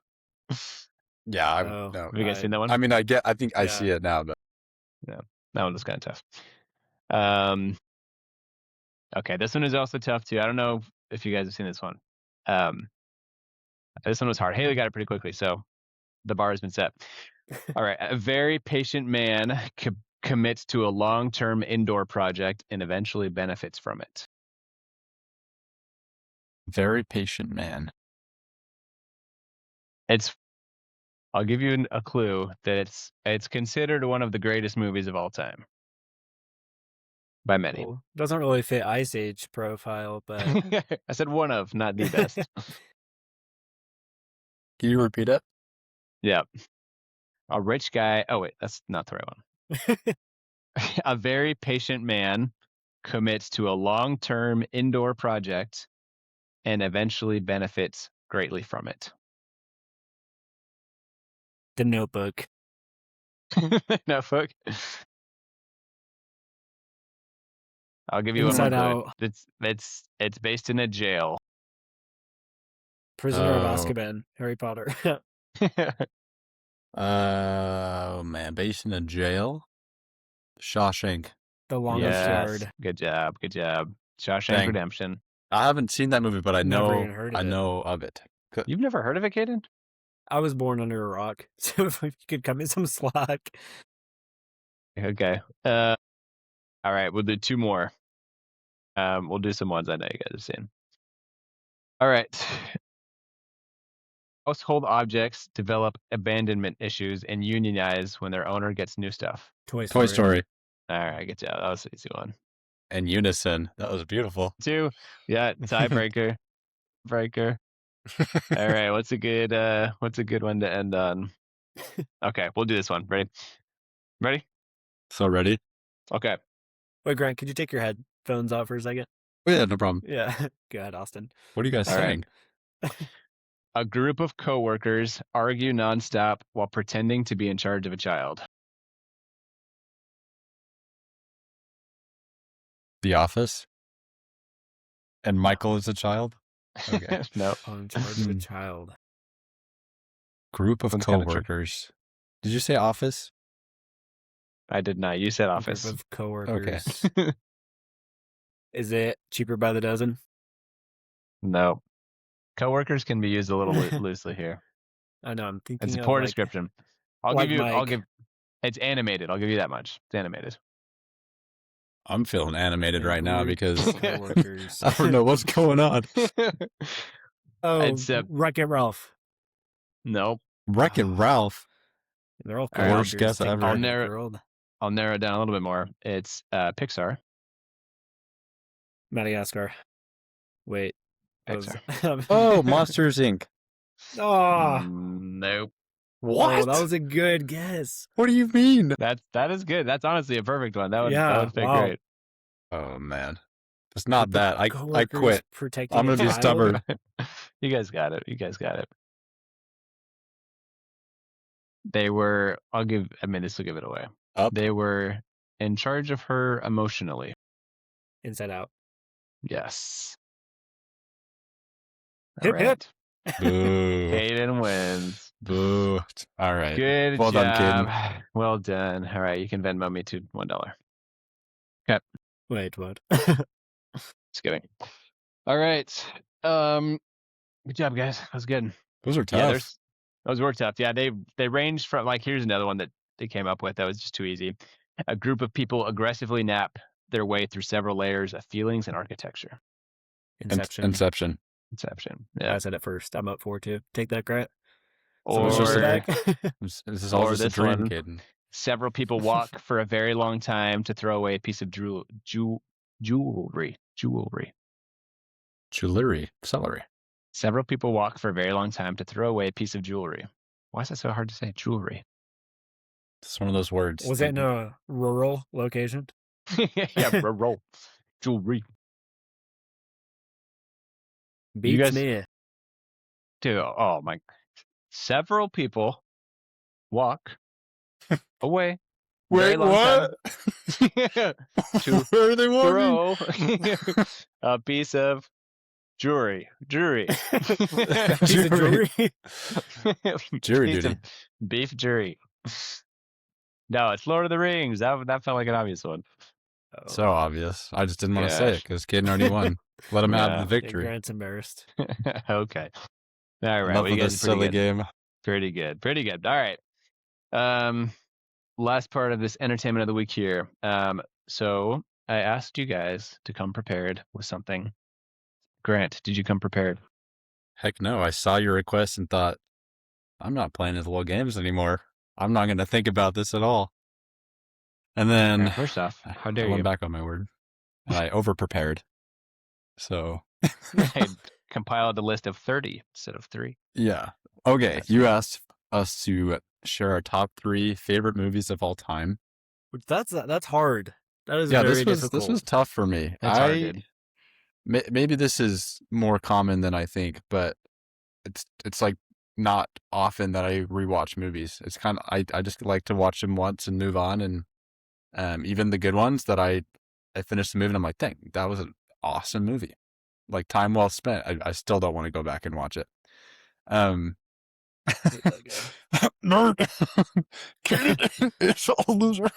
Yeah, Oh, no. Have you guys seen that one? I mean, I think I Yeah. see it now, but Yeah, that one was kind of tough. Okay, this one is also tough too. I don't know if you guys have seen this one. This one was hard. Haley got it pretty quickly, so the bar has been set. All right. A very patient man commits to a long-term indoor project and eventually benefits from it. Very patient man. I'll give you a clue that it's considered one of the greatest movies of all time. By many. Well, doesn't really fit Ice Age profile, but I said one of, not the best. Can you repeat it? Yeah. A rich guy. Oh, wait, that's not the right one. A very patient man commits to a long-term indoor project and eventually benefits greatly from it. The Notebook. Notebook. I'll give you Inside one more Out. clue. It's based in a jail. Prisoner of Oh. Azkaban. Harry Potter. Oh man, based in a jail. Shawshank. The Longest Yes. Yard. Good job. Good job. Shawshank Dang. Redemption. I haven't seen that movie, but I Never know even heard of I it. know of it. You've never heard of it, Caden? I was born under a rock, so if you could cut me some slack. Okay. All right, we'll do two more. We'll do some ones I know you guys have seen. All right. Household objects develop abandonment issues and unionize when their owner gets new stuff. Toy Toy Story. All right, good job. That was an easy one. And Unison. That was beautiful. Two. Yeah, tiebreaker. Breaker. All right, what's a good one to end on? Okay, we'll do this one. Ready? Ready? So ready? Okay. Wait, Grant, could you take your headphones off for a second? Oh yeah, no problem. Yeah. Go ahead, Austin. What are you guys All right. saying? A group of coworkers argue nonstop while pretending to be in charge of a child. The Office. And Michael is a child. Okay. No. In charge of a child. Group of One's kinda tricky. coworkers. Did you say Office? I did not. You said A Office. group of coworkers. Okay. Is it Cheaper by the Dozen? No. Coworkers can be used a little loosely here. I know. I'm thinking It's a of poor like, description. I'll like give you. I'll Mike. give. It's animated. I'll give you that much. It's animated. I'm feeling animated a right now group because of coworkers. I don't know what's going on. Oh, It's Wreck-It Ralph. Nope. Wreck-It Ralph. They're all All right, worst guess taking ever. over I'll the narrow- world. I'll narrow it down a little bit more. It's Pixar. Madagascar. Wait. that was- Pixar. Oh, Monsters Inc. Oh, Nope. What? oh, that was a good guess. What do you mean? That is good. That's honestly a perfect one. That Yeah, would fit wow. great. Oh man, it's not Group of that. I coworkers quit. protecting I'm a gonna be child? stubborn. You guys got it. You guys got it. They were. This will give it away. Up. They were in charge of her emotionally. Inside Out. Yes. Hip, hip. Boo. Caden wins. Boo. All right. Good Well done, job. Caden. Well done. All right, you can Venmo me to $1. Wait, what? Just kidding. All right. Good job, guys. That was good. Those are Yeah, tough. those were tough. Yeah, they ranged from here's another one that they came up with that was just too easy. A group of people aggressively nap their way through several layers of feelings and architecture. Inception. Inception. Yeah. I said it first. I'm up for it too. Take that, Grant. Or it's just a- back. This is all Or just a this dream, one. Caden. several people walk for a very long time to throw away a piece of jewelry. Jewelry. Celery. Several people walk for a very long time to throw away a piece of jewelry. Why is that so hard to say? Jewelry. It's one of those words. Was it in a rural location? Yeah, roll. Jewelry. Beats guys- me. Dude, oh my. Several people walk away. Wait, very long what? time to Where are they walking? throw a piece of jewelry. Piece of jewelry. Jury Piece duty. of beef jury. No, it's Lord of the Rings. That felt like an obvious one. So obvious. I just didn't want to say it Gosh. because Caden already won. Let him have the Yeah. victory. Grant's embarrassed. Okay. All right. Enough Well, you of guys this are pretty silly good. game. Pretty good. Pretty good. All right. Last part of this entertainment of the week here. So I asked you guys to come prepared with something. Grant, did you come prepared? Heck no. I saw your request and thought, I'm not playing his little games anymore. I'm not going to think about this at all. And then First off, how I dare went you? back on my word and I over prepared. So I compiled a list of 30 instead of 3. yeah. Okay. That's You fine. asked us to share our top 3 favorite movies of all time. That's hard. That is Yeah, very this difficult. was tough for me. It's hard, dude. Maybe this is more common than I think, but it's like not often that I rewatch movies. It's kind of I just like to watch them once and move on, and even the good ones that I finish the movie and I'm like, dang, that was an awesome movie. Like time well spent. I still don't want to go back and watch it. Um Hate that guy. Nerd. Kid is a loser.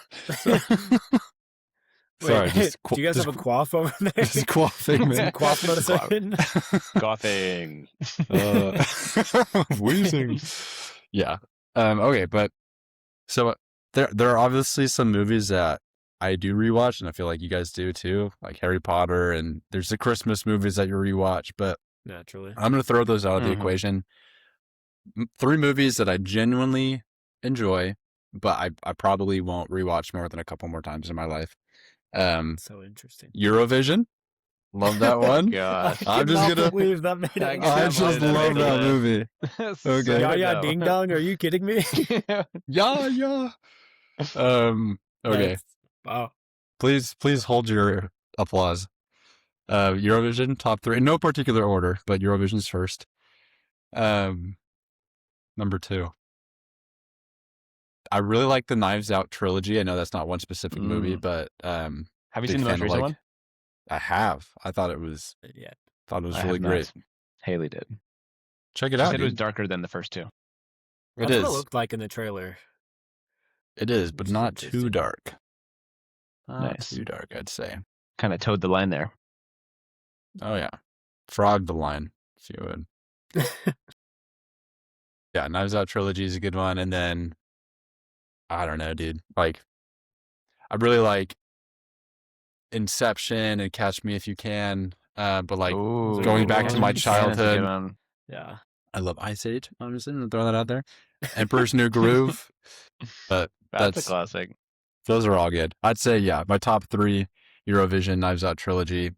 Wait, Sorry, just do you guys have a quaff over there? just quaffing, man. Some quaff medicine? Coughing. Wheezing. Yeah. Okay, but so there are obviously some movies that I do rewatch, and I feel like you guys do too, like Harry Potter, and there's the Christmas movies that you rewatch, but Naturally. I'm going to throw those out of the equation. 3 movies that I genuinely enjoy, but I probably won't rewatch more than a couple more times in my life. So interesting. Eurovision. Love that one. Gosh. I'm just gonna. believe that made it. I just love that movie. Okay. Yeah, yeah, ding dong. Are you kidding me? Yeah. Okay. Wow. Please hold your applause. Eurovision top 3 in no particular order, but Eurovision's first. Number 2. I really like the Knives Out trilogy. I know that's not one specific movie, but have you seen the most recent one? I have. I thought it was. Yeah. Thought it was really great. Haley did. Check it She out. said it was darker than the first 2. That's what it looked like in the trailer. It is, but not too dark. Nice. Too dark, I'd say. Kind of towed the line there. Oh yeah, frog the line, if you would. Yeah, Knives Out trilogy is a good one, and then I don't know, dude. Like, I really like Inception and Catch Me If You Can, but like going back to my childhood. Yeah, I love Ice Age. I'm just gonna throw that out there. Emperor's New Groove, but that's a classic. Those are all good. I'd say my top 3: Eurovision, Knives Out trilogy,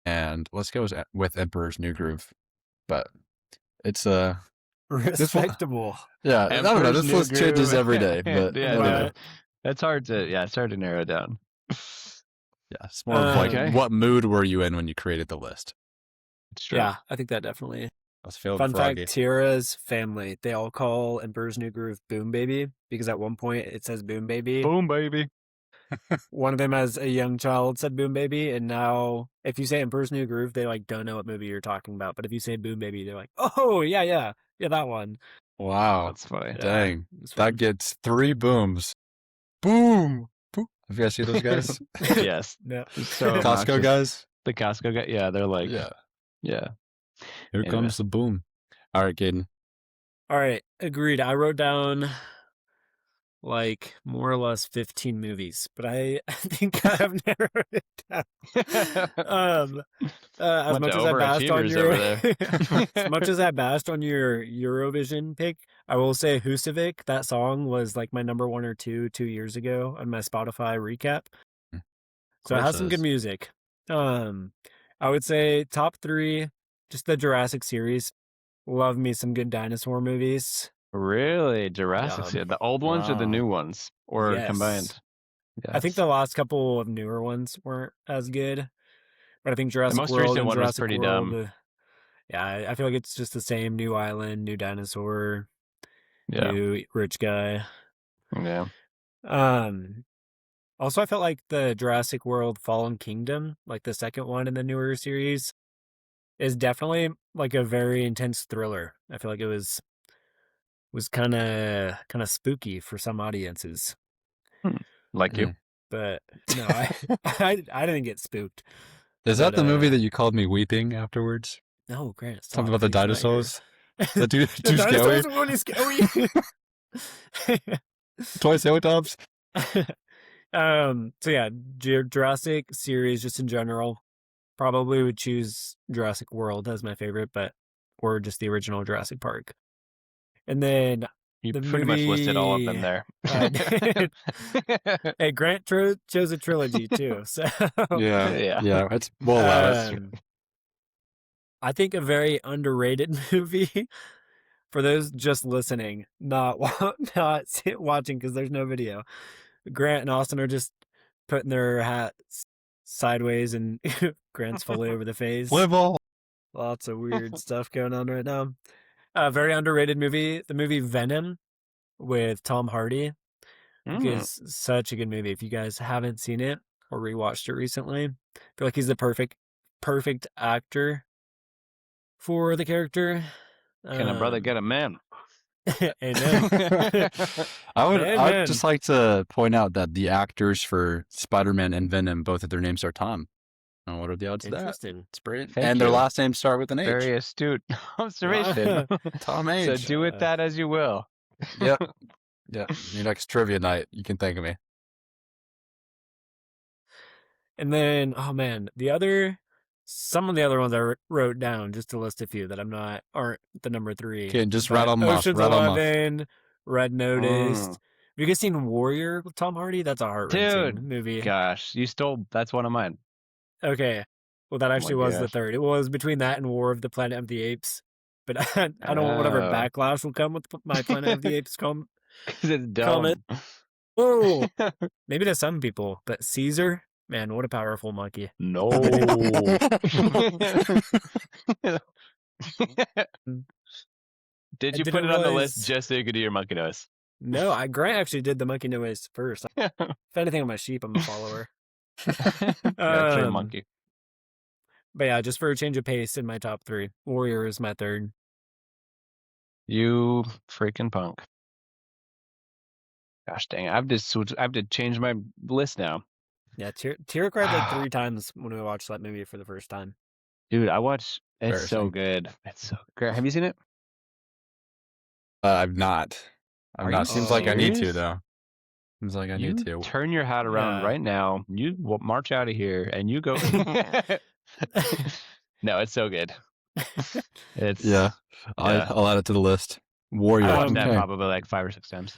and let's go with Emperor's New Groove. But it's respectable. Yeah, I don't know. This list changes every day, but yeah, it's hard to narrow it down. Yeah, it's more of like what mood were you in when you created the list? It's true. Yeah, I think that definitely. I was feeling Fun froggy. fact: Tira's family, they all call Emperor's New Groove "Boom Baby" because at one point it says "Boom Baby." Boom Baby. One of them, as a young child, said "Boom Baby," and now if you say Emperor's New Groove, they like don't know what movie you're talking about. But if you say "Boom Baby," they're like, "Oh yeah, that one." Wow, that's funny. Dang, that gets 3 booms. Boom. Boom. Have you guys seen those guys? Yes. No. So Costco guys. The Costco guy. Yeah, they're like. Yeah. Here comes the boom. All right, Caden. All right, agreed. I wrote down like more or less 15 movies, but I think I have narrowed it down. As much as I bashed on your as much as I bashed on your Eurovision pick, I will say Husavik, that song was like my number 1 or 2 years ago on my Spotify recap. So it has some good music. I would say top 3, just the Jurassic series. Love me some good dinosaur movies. Really? Jurassic? The old ones or the new ones? Or combined? Yes. I think the last couple of newer ones weren't as good. But I think Jurassic World the most recent one Jurassic was pretty World, dumb. Yeah, I feel like it's just the same. New island, new dinosaur, new rich guy. Yeah. Also, I felt like the Jurassic World Fallen Kingdom, like the second one in the newer series, is definitely like a very intense thriller. I feel like it was kind of spooky for some audiences. Like you. But no, I didn't get spooked. Is that But the movie that you called me weeping afterwards? no, Grant, Something stop. about the Please, not dinosaurs? yours. That too, The too scary? dinosaurs were going to scary. Toy Tops? So yeah, Jurassic series just in general. Probably would choose Jurassic World as my favorite, or just the original Jurassic Park. And then You the pretty much listed all of them movie. there. Hey, Grant chose a trilogy too, so Yeah. We'll allow it. I think a very underrated movie for those just listening, not watching because there's no video. Grant and Austin are just putting their hats sideways and Grant's fully over the face. Live all. Lots of weird stuff going on right now. A very underrated movie, the movie Venom with Tom Hardy. Is such a good movie. If you guys haven't seen it or rewatched it recently, I feel like he's the perfect actor for the character. Can a brother get a man? Amen. I would just like to point out that the actors for Spider-Man and Venom, both of their names are Tom. And what are the odds of that? Interesting. It's brilliant. And their last names start with an H. Very astute observation. Tom H. So do with that as you will. Yep. Yeah. Your next trivia night, you can think of me. And then, oh man, some of the other ones I wrote down just to list a few that aren't the number 3. Okay, just rattle them off. Ocean's 11, Red Notice. Have you guys seen Warrior with Tom Hardy? That's a heart-wrenching movie. Gosh, that's one of mine. Okay. Well, that actually was the third. It was between that and War of the Planet of the Apes. But I don't want whatever backlash will come with my Planet of the Apes comment. Because it's dumb. Oh, maybe to some people, but Caesar, man, what a powerful monkey. No. Did you put it on the list just so you could do your monkey noise? No, Grant actually did the monkey noise first. If anything, I'm a sheep. I'm a follower. Actually a monkey. But yeah, just for a change of pace in my top 3, Warrior is my third. You freaking punk. Gosh dang it. I have to change my list now. Yeah, Tira cried like 3 times when we watched that movie for the first time. Dude, it's so good. It's so great. Have you seen it? I've not. Seems like I need to, though. Seems like I need to. Turn your hat around right now. You march out of here and you go. No, it's so good. I'll add it to the list. Warrior. I watched that probably like 5 or 6 times.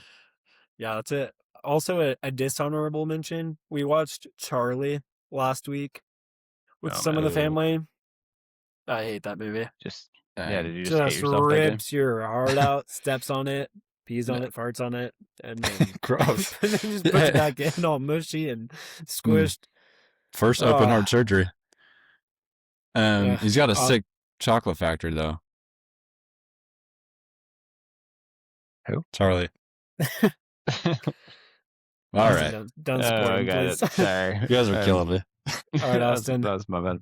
Yeah, that's it. Also, a dishonorable mention. We watched Charlie last week with some of the family. I hate that movie. Did you just hate yourself? Rips your heart out, steps on it, pees on it, farts on it, and then gross. And then just puts it back in all mushy and squished. First open heart surgery. He's got a sick chocolate factory, though. Who? Charlie. All right. Don't support him, got please. it. Sorry. You guys are killing me. All right, Austin. That was my bad.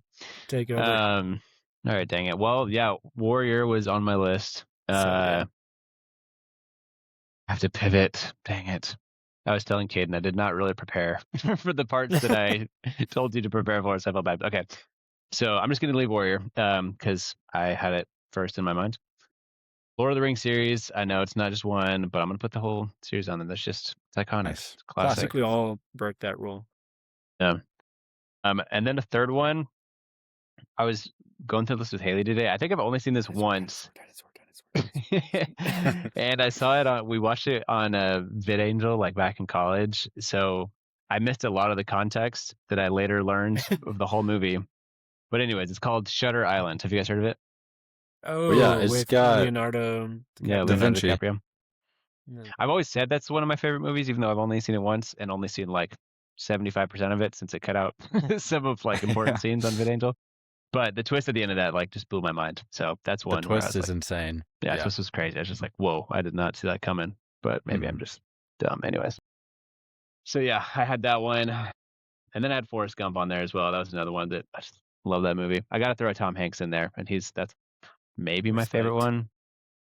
Take over. All right, dang it. Well, yeah, Warrior was on my list. I have to pivot. Dang it. I was telling Caden I did not really prepare for the parts that I told you to prepare for, so I felt bad. Okay. So I'm just going to leave Warrior because I had it first in my mind. Lord of the Rings series. I know it's not just one, but I'm going to put the whole series on there. That's just, it's iconic. Nice. It's classic. We all broke that rule. Yeah. And then the third one, I was going through this with Haley today. I think I've only seen this once. And I saw it we watched it on VidAngel like back in college. So I missed a lot of the context that I later learned of the whole movie. But anyways, it's called Shutter Island. Have you guys heard of it? Oh, yeah, it's got Leonardo Da Vinci. DiCaprio. Yeah. I've always said that's one of my favorite movies, even though I've only seen it once and only seen like 75% of it since it cut out some of like important scenes on VidAngel. But the twist at the end of that like just blew my mind. So that's one. The twist is insane. Yeah, the twist was crazy. I was just like, whoa, I did not see that coming. But maybe I'm just dumb. Anyways. So yeah, I had that one. And then I had Forrest Gump on there as well. That was another one that I just love that movie. I got to throw Tom Hanks in there, and that's maybe my favorite one.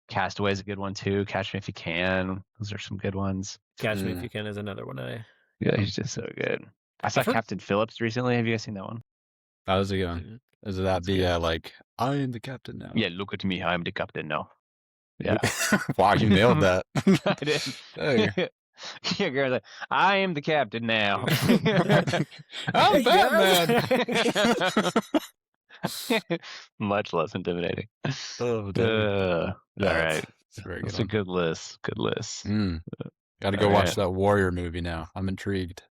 Castaway is a good one too. Catch Me If You Can. Those are some good ones. Catch Me If You Can is another one I Yeah, he's just so good. I saw Captain Phillips recently. Have you guys seen that one? How's it going? Is that the like I am the captain now? Yeah, look at me, I'm the captain now. Yeah. Wow, you nailed that. I did. Hey. Yeah, girl's like, I am the captain now. I'm Batman. Much less intimidating. Oh, dang. All right. It's very That's good a good list. Good list. Got to go All watch right. that Warrior movie now. I'm intrigued.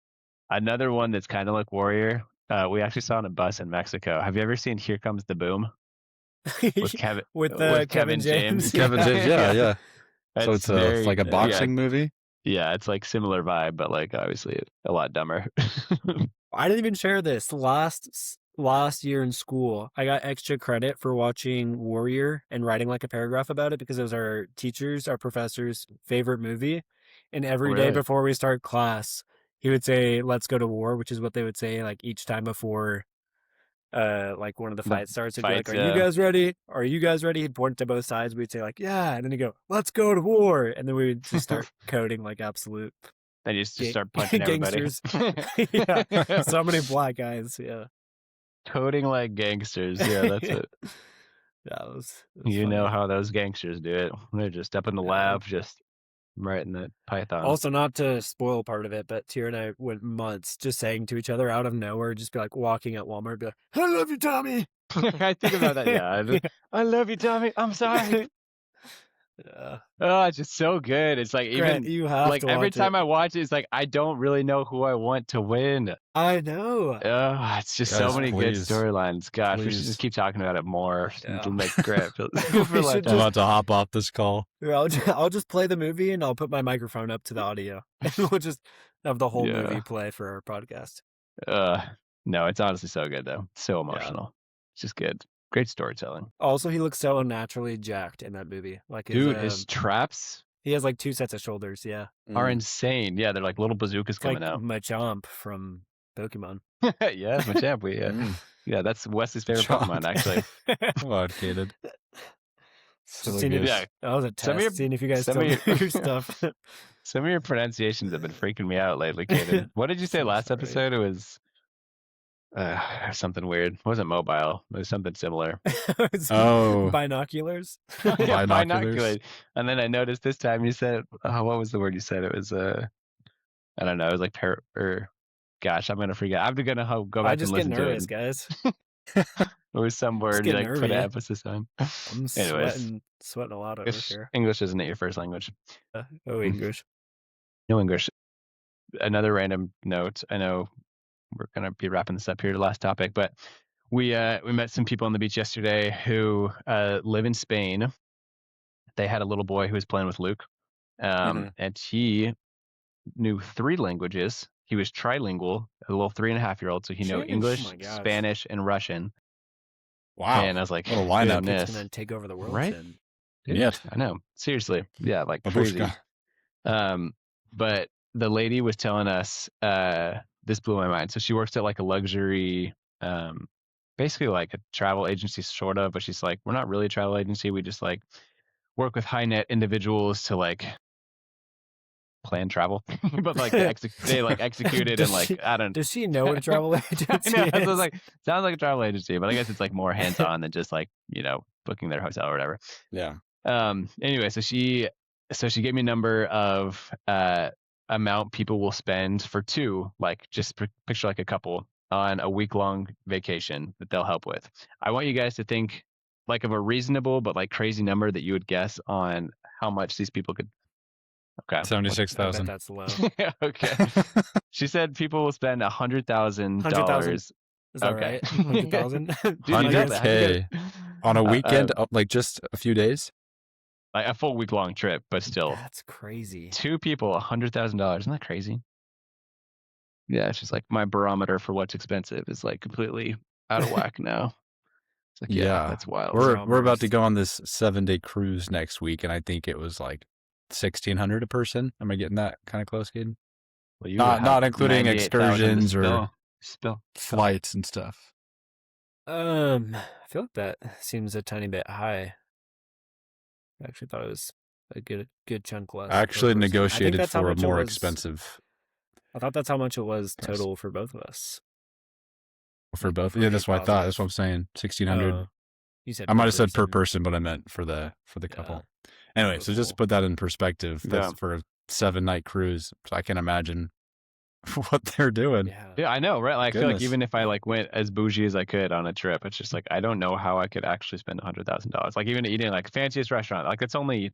Another one that's kind of like Warrior. We actually saw on a bus in Mexico. Have you ever seen Here Comes the Boom with Kevin Kevin James? Kevin James, yeah. So it's like a boxing movie. Yeah, it's like similar vibe, but like obviously a lot dumber. I didn't even share this. Last year in school, I got extra credit for watching Warrior and writing like a paragraph about it because it was our professor's favorite movie. And every day before we start class, he would say, "Let's go to war," which is what they would say like each time before like one of the fights starts. He'd be like, "Are you guys ready? Are you guys ready?" He'd point to both sides. We'd say like, "Yeah," and then he'd go, "Let's go to war," and then we would just start coding like absolute. And you just start punching gangsters. Yeah, so many black guys. Yeah, coding like gangsters. Yeah, that's it. That was you funny. know how those gangsters do it. They're just up in the lab, just writing that Python. Also, not to spoil part of it, but Tira and I went months just saying to each other out of nowhere, just be like walking at Walmart, be like, "I love you, Tommy." I think about that. Yeah, I love you, Tommy. I'm sorry. Yeah. Oh, it's just so good. It's like Grant, even you have like to every watch time it. I watch it, it's like I don't really know who I want to win. I know. It's just Guys, so many good storylines. Gosh, we should just keep talking about it more. Yeah. Make Grant feel. I'm about to hop off this call. I'll just play the movie and I'll put my microphone up to the audio, and we'll just have the whole movie play for our podcast. No, it's honestly so good though. So emotional. It's just good. Great storytelling. Also, he looks so unnaturally jacked in that movie. Like his traps. He has like 2 sets of shoulders. Yeah, are insane. Yeah, they're like little bazookas coming like out. Machamp from Pokemon. Yeah, Machamp. Yeah, that's Wesley's favorite Pokemon actually. Well, kid. That was a test. Seeing if you guys still know your stuff. Some of your pronunciations have been freaking me out lately, Kaden. What did you say last episode? It was something weird. It wasn't mobile. It was something similar. Binoculars. Yeah, binoculars. And then I noticed this time you said, what was the word you said? It was I don't know. It was like gosh, I'm gonna forget. I'm gonna go back and listen to it. I just get nervous, guys. It was some word you like put an emphasis on. I'm sweating a lot over here. English isn't it your first language? English. No English. Another random note. I know we're gonna be wrapping this up here. The last topic, but we met some people on the beach yesterday who live in Spain. They had a little boy who was playing with Luke, and he knew 3 languages. He was trilingual, a little 3.5-year-old, so he knew English, Spanish, and Russian. Wow! And I was like, what a lineup! It's gonna take over the world, right? Yeah, I know. Seriously, yeah, like crazy. But the lady was telling us, this blew my mind. So she works at like a luxury, basically like a travel agency, sort of. But she's like, we're not really a travel agency. We just like work with high net individuals to like plan travel, but like they execute it and like I don't. Does she know what a travel agency is? I was like, sounds like a travel agency, but I guess it's like more hands on than just like booking their hotel or whatever. Yeah. Anyway, so she gave me a number of amount people will spend for 2, like just picture like a couple on a week-long vacation that they'll help with. I want you guys to think like of a reasonable but like crazy number that you would guess on how much these people could. Okay, 76,000. That's low. Okay. She said people will spend $100,000. Is that right? 100,000. 100K on a weekend, like just a few days. Like a full week-long trip, but still. That's crazy. 2 people, $100,000. Isn't that crazy? Yeah, it's just like my barometer for what's expensive is like completely out of whack now. It's like, yeah, that's wild. We're about to go on this 7-day cruise next week, and I think it was like $1,600 a person. Am I getting that kind of close, Gaden? Well, not including excursions or flights and stuff. I feel like that seems a tiny bit high. I actually thought it was a good chunk less. I actually negotiated for a more expensive I thought that's how much it was total for both of us. For Like, both. for Yeah, me that's what I thought. That's positive. what I'm saying. 1,600. You said I per might have said per person. person, but I meant for the couple. Anyway, so just to Cool. put that in perspective, that's Yeah. for a 7-night cruise. So I can imagine what they're doing. Yeah, I know, right? Like, I feel like Goodness. even if I like went as bougie as I could on a trip, it's just like I don't know how I could actually spend $100,000. Like even eating like fanciest restaurant, like it's only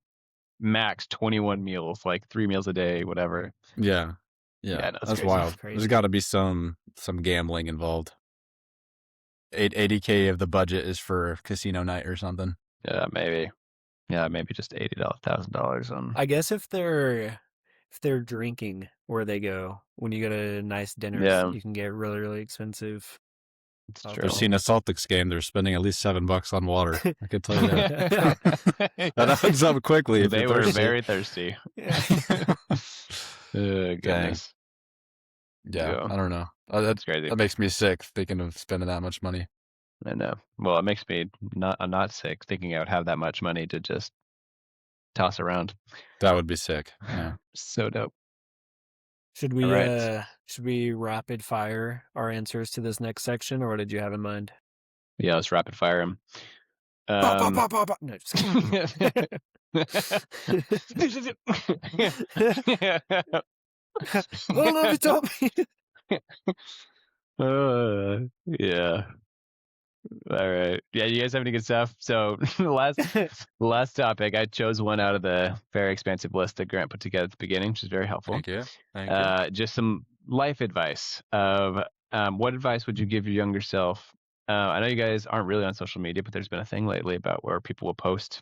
max 21 meals, like 3 meals a day, whatever. Yeah. Yeah, no, it's That's crazy. wild. Crazy. There's got to be some gambling involved. 80K of the budget is for casino night or something. Yeah, maybe. Yeah, maybe just $80,000 on. I guess if they're drinking where they go, when you go to nice dinners, Yeah. you can get really, really expensive. It's I'll true. I've seen a Celtics game. They're spending at least $7 on water. I could tell you that. That adds up quickly. If They you're were thirsty. very thirsty. Goodness. Yeah, I don't know. That's crazy. That makes me sick thinking of spending that much money. I know. Well, it makes me I'm not sick thinking I would have that much money to just toss around. That would be sick. Yeah. So dope. Should we rapid fire our answers to this next section, or what did you have in mind? Yeah, let's rapid fire them. No, just kidding. Oh, love you, Tommy. Yeah. All right. Yeah, you guys have any good stuff? So the last topic, I chose one out of the very expansive list that Grant put together at the beginning, which is very helpful. Thank you. Just some life advice of what advice would you give your younger self? I know you guys aren't really on social media, but there's been a thing lately about where people will post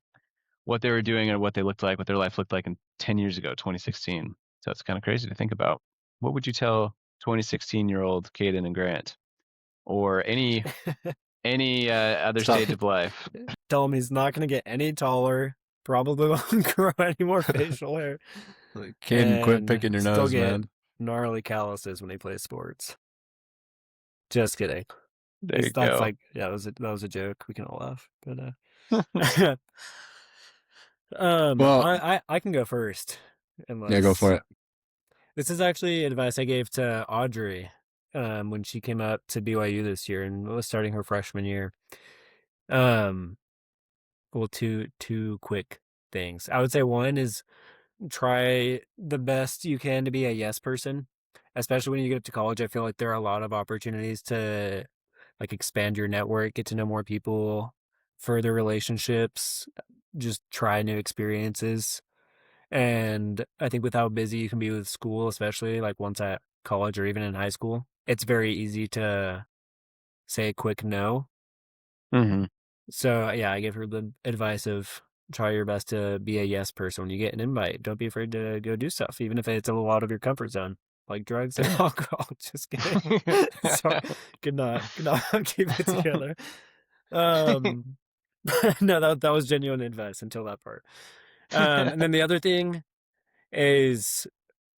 what they were doing and what they looked like, what their life looked like in 10 years ago, 2016. So it's kind of crazy to think about. What would you tell 2016-year-old Caden and Grant, or any other stage of life? Tell him he's not going to get any taller. Probably won't grow any more facial hair. Caden, quit picking your nose, man. Gnarly calluses when he plays sports. Just kidding. There you That's go. like, yeah, that was a joke. We can all laugh, but well, I can go first. Yeah, go for it. This is actually advice I gave to Audrey when she came up to BYU this year and was starting her freshman year. Well, two quick things. I would say one is try the best you can to be a yes person, especially when you get to college. I feel like there are a lot of opportunities to like expand your network, get to know more people, further relationships, just try new experiences. And I think with how busy you can be with school, especially like once at college or even in high school, it's very easy to say a quick no. Mm-hmm. So yeah, I give her the advice of try your best to be a yes person when you get an invite. Don't be afraid to go do stuff, even if it's a little out of your comfort zone, like drugs and alcohol. Just kidding. So, could not keep it together. No, that was genuine advice until that part. And then the other thing is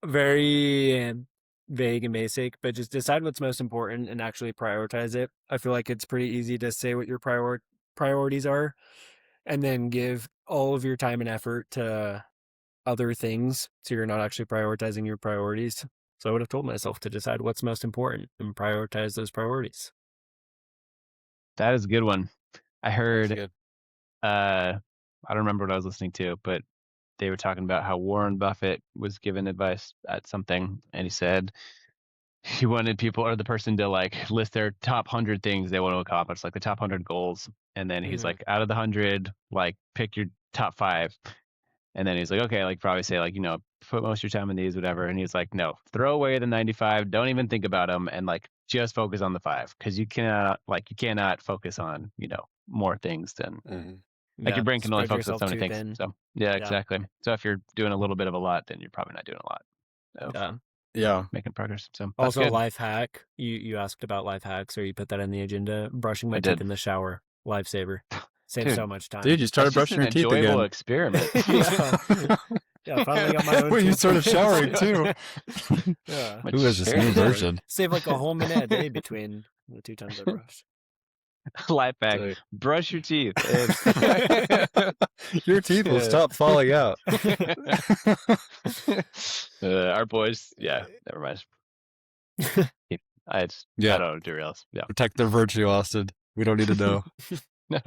very vague and basic, but just decide what's most important and actually prioritize it. I feel like it's pretty easy to say what your priorities are and then give all of your time and effort to other things, so you're not actually prioritizing your priorities. So I would have told myself to decide what's most important and prioritize those priorities. That is a good one. I heard I don't remember what I was listening to, but they were talking about how Warren Buffett was given advice at something, and he said he wanted people or the person to like list their top 100 things they want to accomplish, like the top 100 goals. And then he's like, out of the 100, like pick your top 5. And then he's like, okay, like probably say like, put most of your time in these, whatever. And he's like, no, throw away the 95. Don't even think about them. And like, just focus on the 5. Cause you cannot focus on, more things than like your brain can only focus on so many things. So yeah, exactly. So if you're doing a little bit of a lot, then you're probably not doing a lot. So, yeah, making progress. So also a life hack. You asked about life hacks, or you put that in the agenda. Brushing my teeth in the shower, lifesaver. Saves so much time. Dude, you started brushing your teeth again. Enjoyable experiment. Yeah, finally got my own. Well, you started showering too. Yeah. Who has this new version? Save like a whole minute a day between the 2 times I brush. Life hack: brush your teeth. Your teeth will stop falling out. Our boys, never mind. I Yeah. don't do reels. Yeah. Protect their virtue, Austin. We don't need to know. No.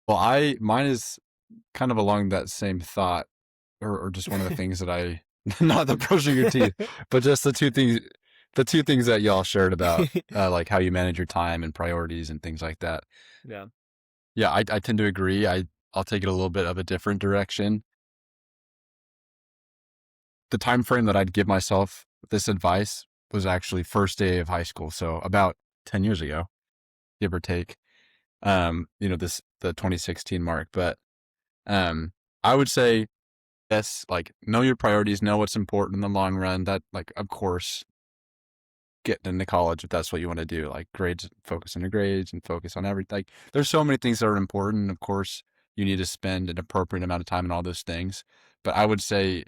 Well, mine is kind of along that same thought, or just one of the things that I, not the brushing your teeth, but just the two things that y'all shared about, like how you manage your time and priorities and things like that. Yeah. Yeah, I tend to agree. I'll take it a little bit of a different direction. The time frame that I'd give myself this advice was actually first day of high school, so about 10 years ago, give or take. The 2016 mark, but um I would say yes, like know your priorities, know what's important in the long run. That, like, of course, getting into college if that's what you want to do, like grades, focus on your grades and focus on everything. Like, there's so many things that are important. Of course, you need to spend an appropriate amount of time on all those things. But I would say,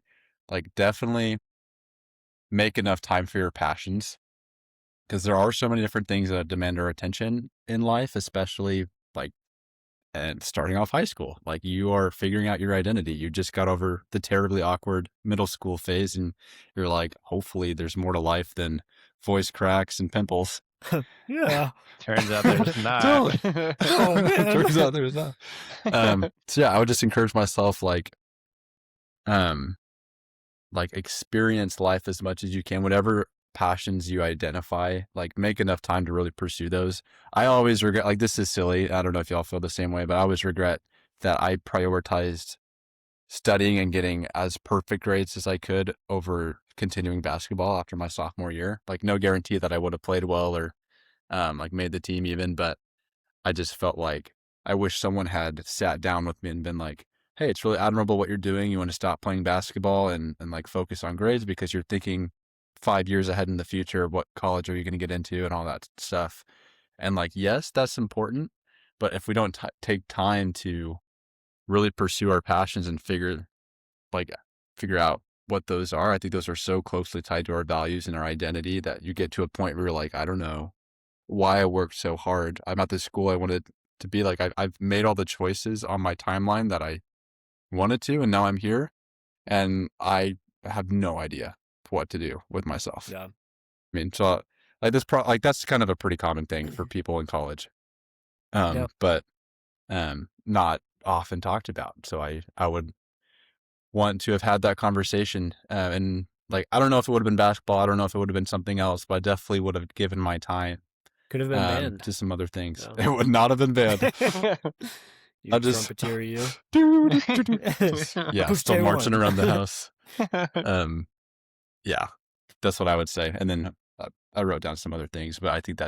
like, definitely make enough time for your passions, because there are so many different things that demand our attention in life, especially like and starting off high school. Like, you are figuring out your identity. You just got over the terribly awkward middle school phase, and you're like, hopefully there's more to life than voice cracks and pimples. Yeah. Turns out there's not. Totally. Oh, man. Turns out there's not. So yeah, I would just encourage myself, um, like, experience life as much as you can, whatever passions you identify, like, make enough time to really pursue those. I always regret, like, this is silly, I don't know if y'all feel the same way, but I always regret that I prioritized studying and getting as perfect grades as I could over continuing basketball after my sophomore year. Like, no guarantee that I would have played well or like made the team even, but I just felt like I wish someone had sat down with me and been like, "Hey, it's really admirable what you're doing. You want to stop playing basketball and like focus on grades because you're thinking 5 years ahead in the future of what college are you going to get into and all that stuff." And like, yes, that's important, but if we don't take time to really pursue our passions and like figure out what those are, I think those are so closely tied to our values and our identity that you get to a point where you're like, I don't know why I worked so hard. I'm at this school I wanted to be. Like, I've made all the choices on my timeline that I wanted to, and now I'm here, and I have no idea what to do with myself. Yeah. I mean, so like like that's kind of a pretty common thing for people in college, Yep. but not often talked about. So I would want to have had that conversation, and like, I don't know if it would have been basketball, I don't know if it would have been something else, but I definitely would have given my time Could have been banned. to some other things. Yeah. It would not have been bad. You I just trumpeter, you. just yeah, Push still marching J1. around the house. Um, yeah, that's what I would say. And then I wrote down some other things, but I think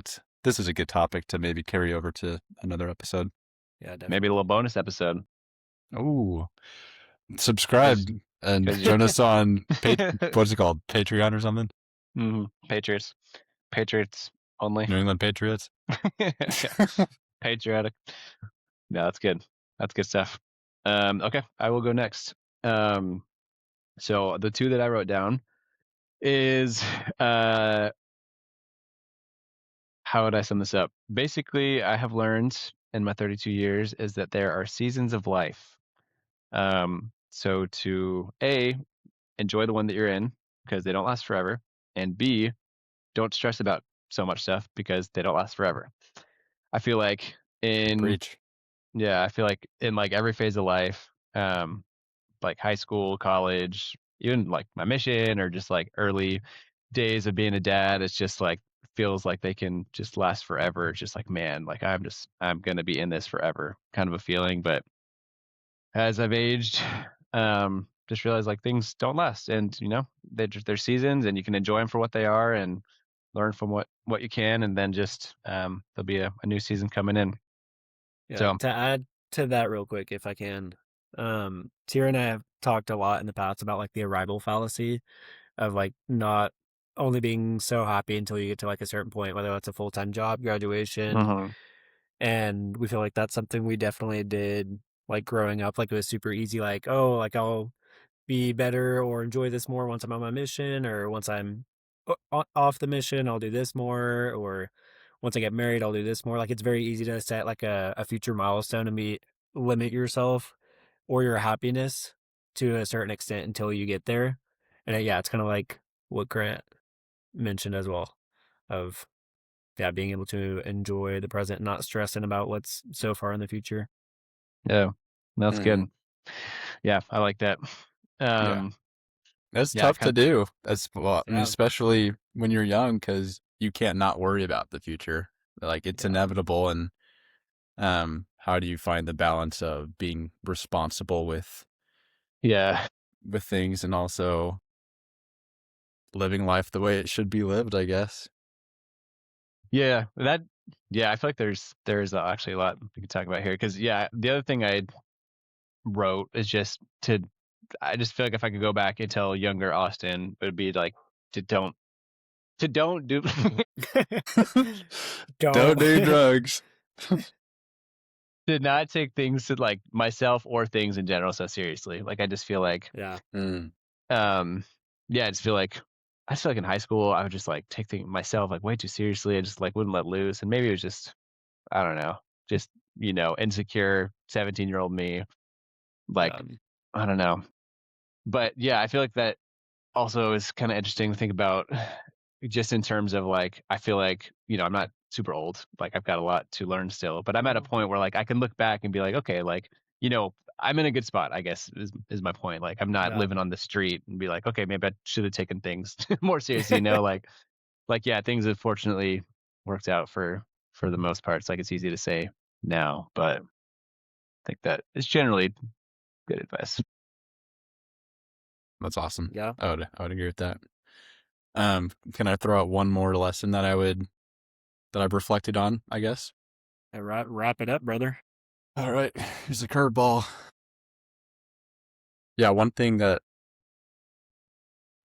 this is a good topic to maybe carry over to another episode. Yeah, definitely. Maybe a little bonus episode. Oh, subscribe and 'cause join us on what's it called, Patreon or something? Patriots only. New England Patriots. Yeah. Patriotic. No, that's good. That's good stuff. Okay, I will go next. So the two that I wrote down is how would I sum this up? Basically, I have learned in my 32 years is that there are seasons of life. So to A, enjoy the one that you're in because they don't last forever, and B, don't stress about so much stuff because they don't last forever. I feel like in Preach. yeah, I feel like in like every phase of life, like high school, college, even like my mission or just like early days of being a dad, it's just like feels like they can just last forever. It's just like, man, like I'm gonna be in this forever kind of a feeling. But as I've aged, just realized like things don't last, and they're seasons, and you can enjoy them for what they are, and learn from what you can, and then just there'll be a new season coming in. Yeah, So to add to that real quick, if I can, Tira and I have talked a lot in the past about like the arrival fallacy of like not only being so happy until you get to like a certain point, whether that's a full-time job, graduation, mhm. and we feel like that's something we definitely did like growing up. Like it was super easy, like, oh, like I'll be better or enjoy this more once I'm on my mission, or once I'm off the mission, I'll do this more, or once I get married, I'll do this more. Like it's very easy to set like a future milestone and limit yourself or your happiness to a certain extent until you get there. And yeah, it's kind of like what Grant mentioned as well, of yeah, being able to enjoy the present, not stressing about what's so far in the future. Yeah, that's Mm-hmm. good. Yeah, I like that. Yeah. Um, That's yeah, I tough to kind do. That's well, I mean, Yeah, especially when you're young, because you can't not worry about the future. Like it's yeah, inevitable, and how do you find the balance of being responsible yeah, with things and also living life the way it should be lived? I guess. yeah, yeah. I feel like there's actually a lot we could talk about here because yeah, the other thing I wrote is just to I just feel like if I could go back and tell younger Austin, it would be like to don't to don't do Don't don't. do drugs. to not take things to like myself or things in general so seriously. Like I just feel like Yeah, Mm, um yeah, I just feel like in high school I would just like take things myself like way too seriously. I just like wouldn't let loose. And maybe it was just I don't know, just insecure 17-year-old me. Like yeah, I don't know. But yeah, I feel like that also is kind of interesting to think about just in terms of like I feel like I'm not super old, like I've got a lot to learn still, but I'm at a point where like I can look back and be like okay, like I'm in a good spot, I guess is my point. Like I'm not yeah, living on the street and be like okay, maybe I should have taken things more seriously, like yeah, things have fortunately worked out for the most part. It's like it's easy to say now, but I think that it's generally good advice. that's awesome. yeah. I would agree with that. Can I throw out one more lesson that I've reflected on? I guess. Wrap it up, brother. All right, here's a curveball. Yeah, one thing that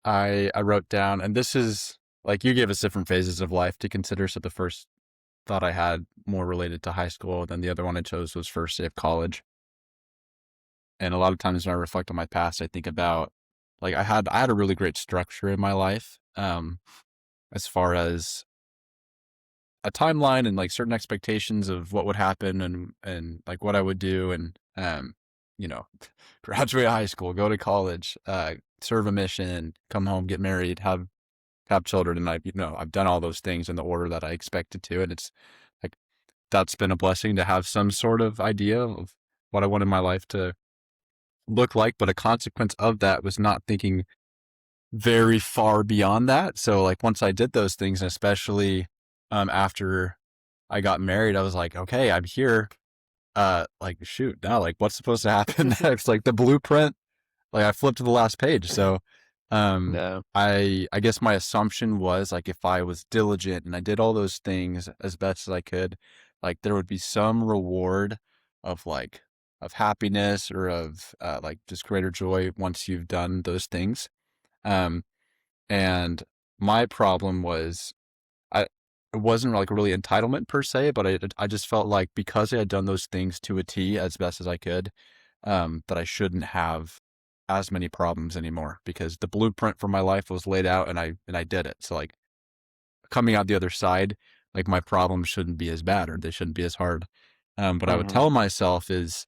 I wrote down, and this is like you gave us different phases of life to consider. So the first thought I had more related to high school, then the other one I chose was first day of college. And a lot of times when I reflect on my past, I think about like I had a really great structure in my life, as far as a timeline and like certain expectations of what would happen and like what I would do and you know graduate high school, go to college, serve a mission, come home, get married, have children, and I've done all those things in the order that I expected to, and it's like that's been a blessing to have some sort of idea of what I wanted my life to look like, but a consequence of that was not thinking very far beyond that. So like once I did those things, and especially after I got married, I was like, okay, I'm here. Like shoot, now like what's supposed to happen next? Like the blueprint, like I flipped to the last page. So No. I guess my assumption was like if I was diligent and I did all those things as best as I could, like there would be some reward of like of happiness or of like just greater joy once you've done those things. Um and my problem was I it wasn't like really entitlement per se, but I just felt like because I had done those things to a T as best as I could, that I shouldn't have as many problems anymore because the blueprint for my life was laid out and I did it. So like coming out the other side, like my problems shouldn't be as bad or they shouldn't be as hard. What I would Hmm. tell myself is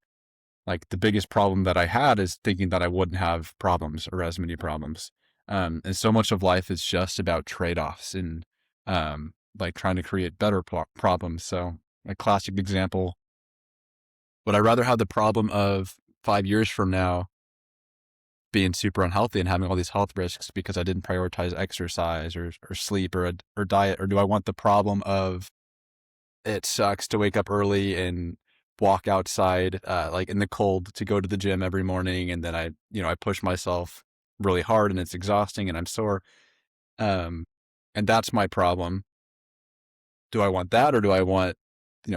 like the biggest problem that I had is thinking that I wouldn't have problems or as many problems. And so much of life is just about trade-offs and like trying to create better problems. So a classic example, would I rather have the problem of 5 years from now being super unhealthy and having all these health risks because I didn't prioritize exercise or sleep or diet, or do I want the problem of it sucks to wake up early and walk outside, like in the cold to go to the gym every morning. And then I push myself really hard and it's exhausting and I'm sore. Um, and that's my problem. Do I want that or do I want,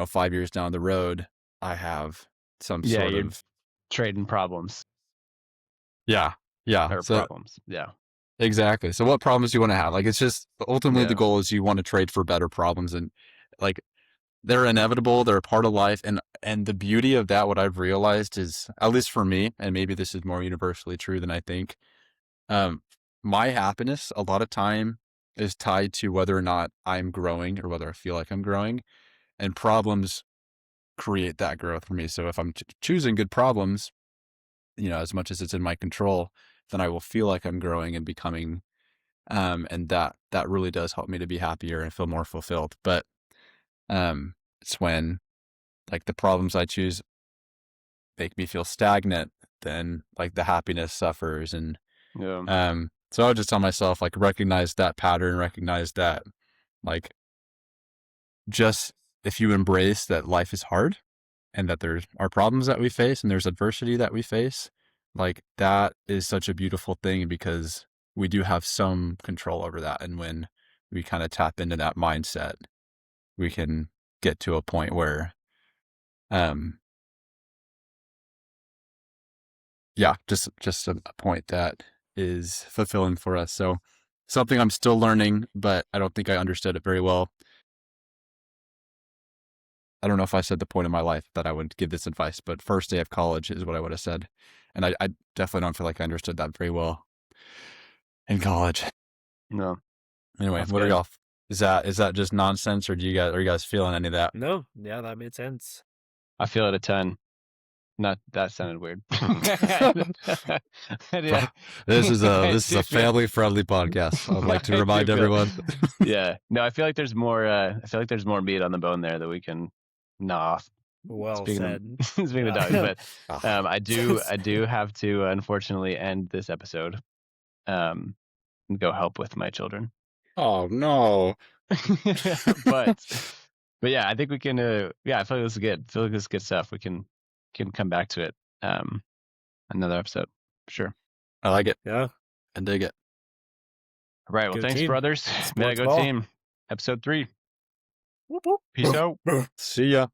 5 years down the road, I have some Yeah, sort you're of, trading problems yeah, yeah. or So problems. Yeah. exactly. So what problems do you want to have? Like, it's just ultimately the Yeah. goal is you want to trade for better problems and like, they're inevitable. They're a part of life. And the beauty of that, what I've realized is, at least for me, and maybe this is more universally true than I think, um, my happiness a lot of time is tied to whether or not I'm growing or whether I feel like I'm growing. And problems create that growth for me. So if I'm choosing good problems, as much as it's in my control, then I will feel like I'm growing and becoming And that really does help me to be happier and feel more fulfilled. But it's when like the problems I choose make me feel stagnant, then like the happiness suffers. And Yeah. so I would just tell myself, like, recognize that pattern, recognize that, like, just if you embrace that life is hard and that there are problems that we face and there's adversity that we face, like, that is such a beautiful thing because we do have some control over that. And when we kind of tap into that mindset, we can get to a point where, yeah, just a point that is fulfilling for us. So something I'm still learning, but I don't think I understood it very well. I don't know if I said the point in my life that I would give this advice, but first day of college is what I would have said. And I definitely don't feel like I understood that very well in college. No, Anyway, that's what are good. y'all? Is that just nonsense, or are you guys feeling any of that? No, yeah, that made sense. I feel it a 10. Not that sounded weird. Bro, Yeah. this is a Dude, man. family friendly podcast. I'd like to I do remind feel everyone. yeah. No, I feel like there's more meat on the bone there that we can gnaw off. Well Speaking of said. speaking of dogs, Yeah. but I do have to unfortunately end this episode. And go help with my children. Oh no. but yeah, I think we can I feel like this is good. I feel like this is good stuff. We can come back to it. Another episode. Sure. I like it. Yeah. I dig it. All right. Well, Go thanks, team. brothers. May I Sports go ball. team. Episode 3. Whoop, whoop. Peace out. See ya.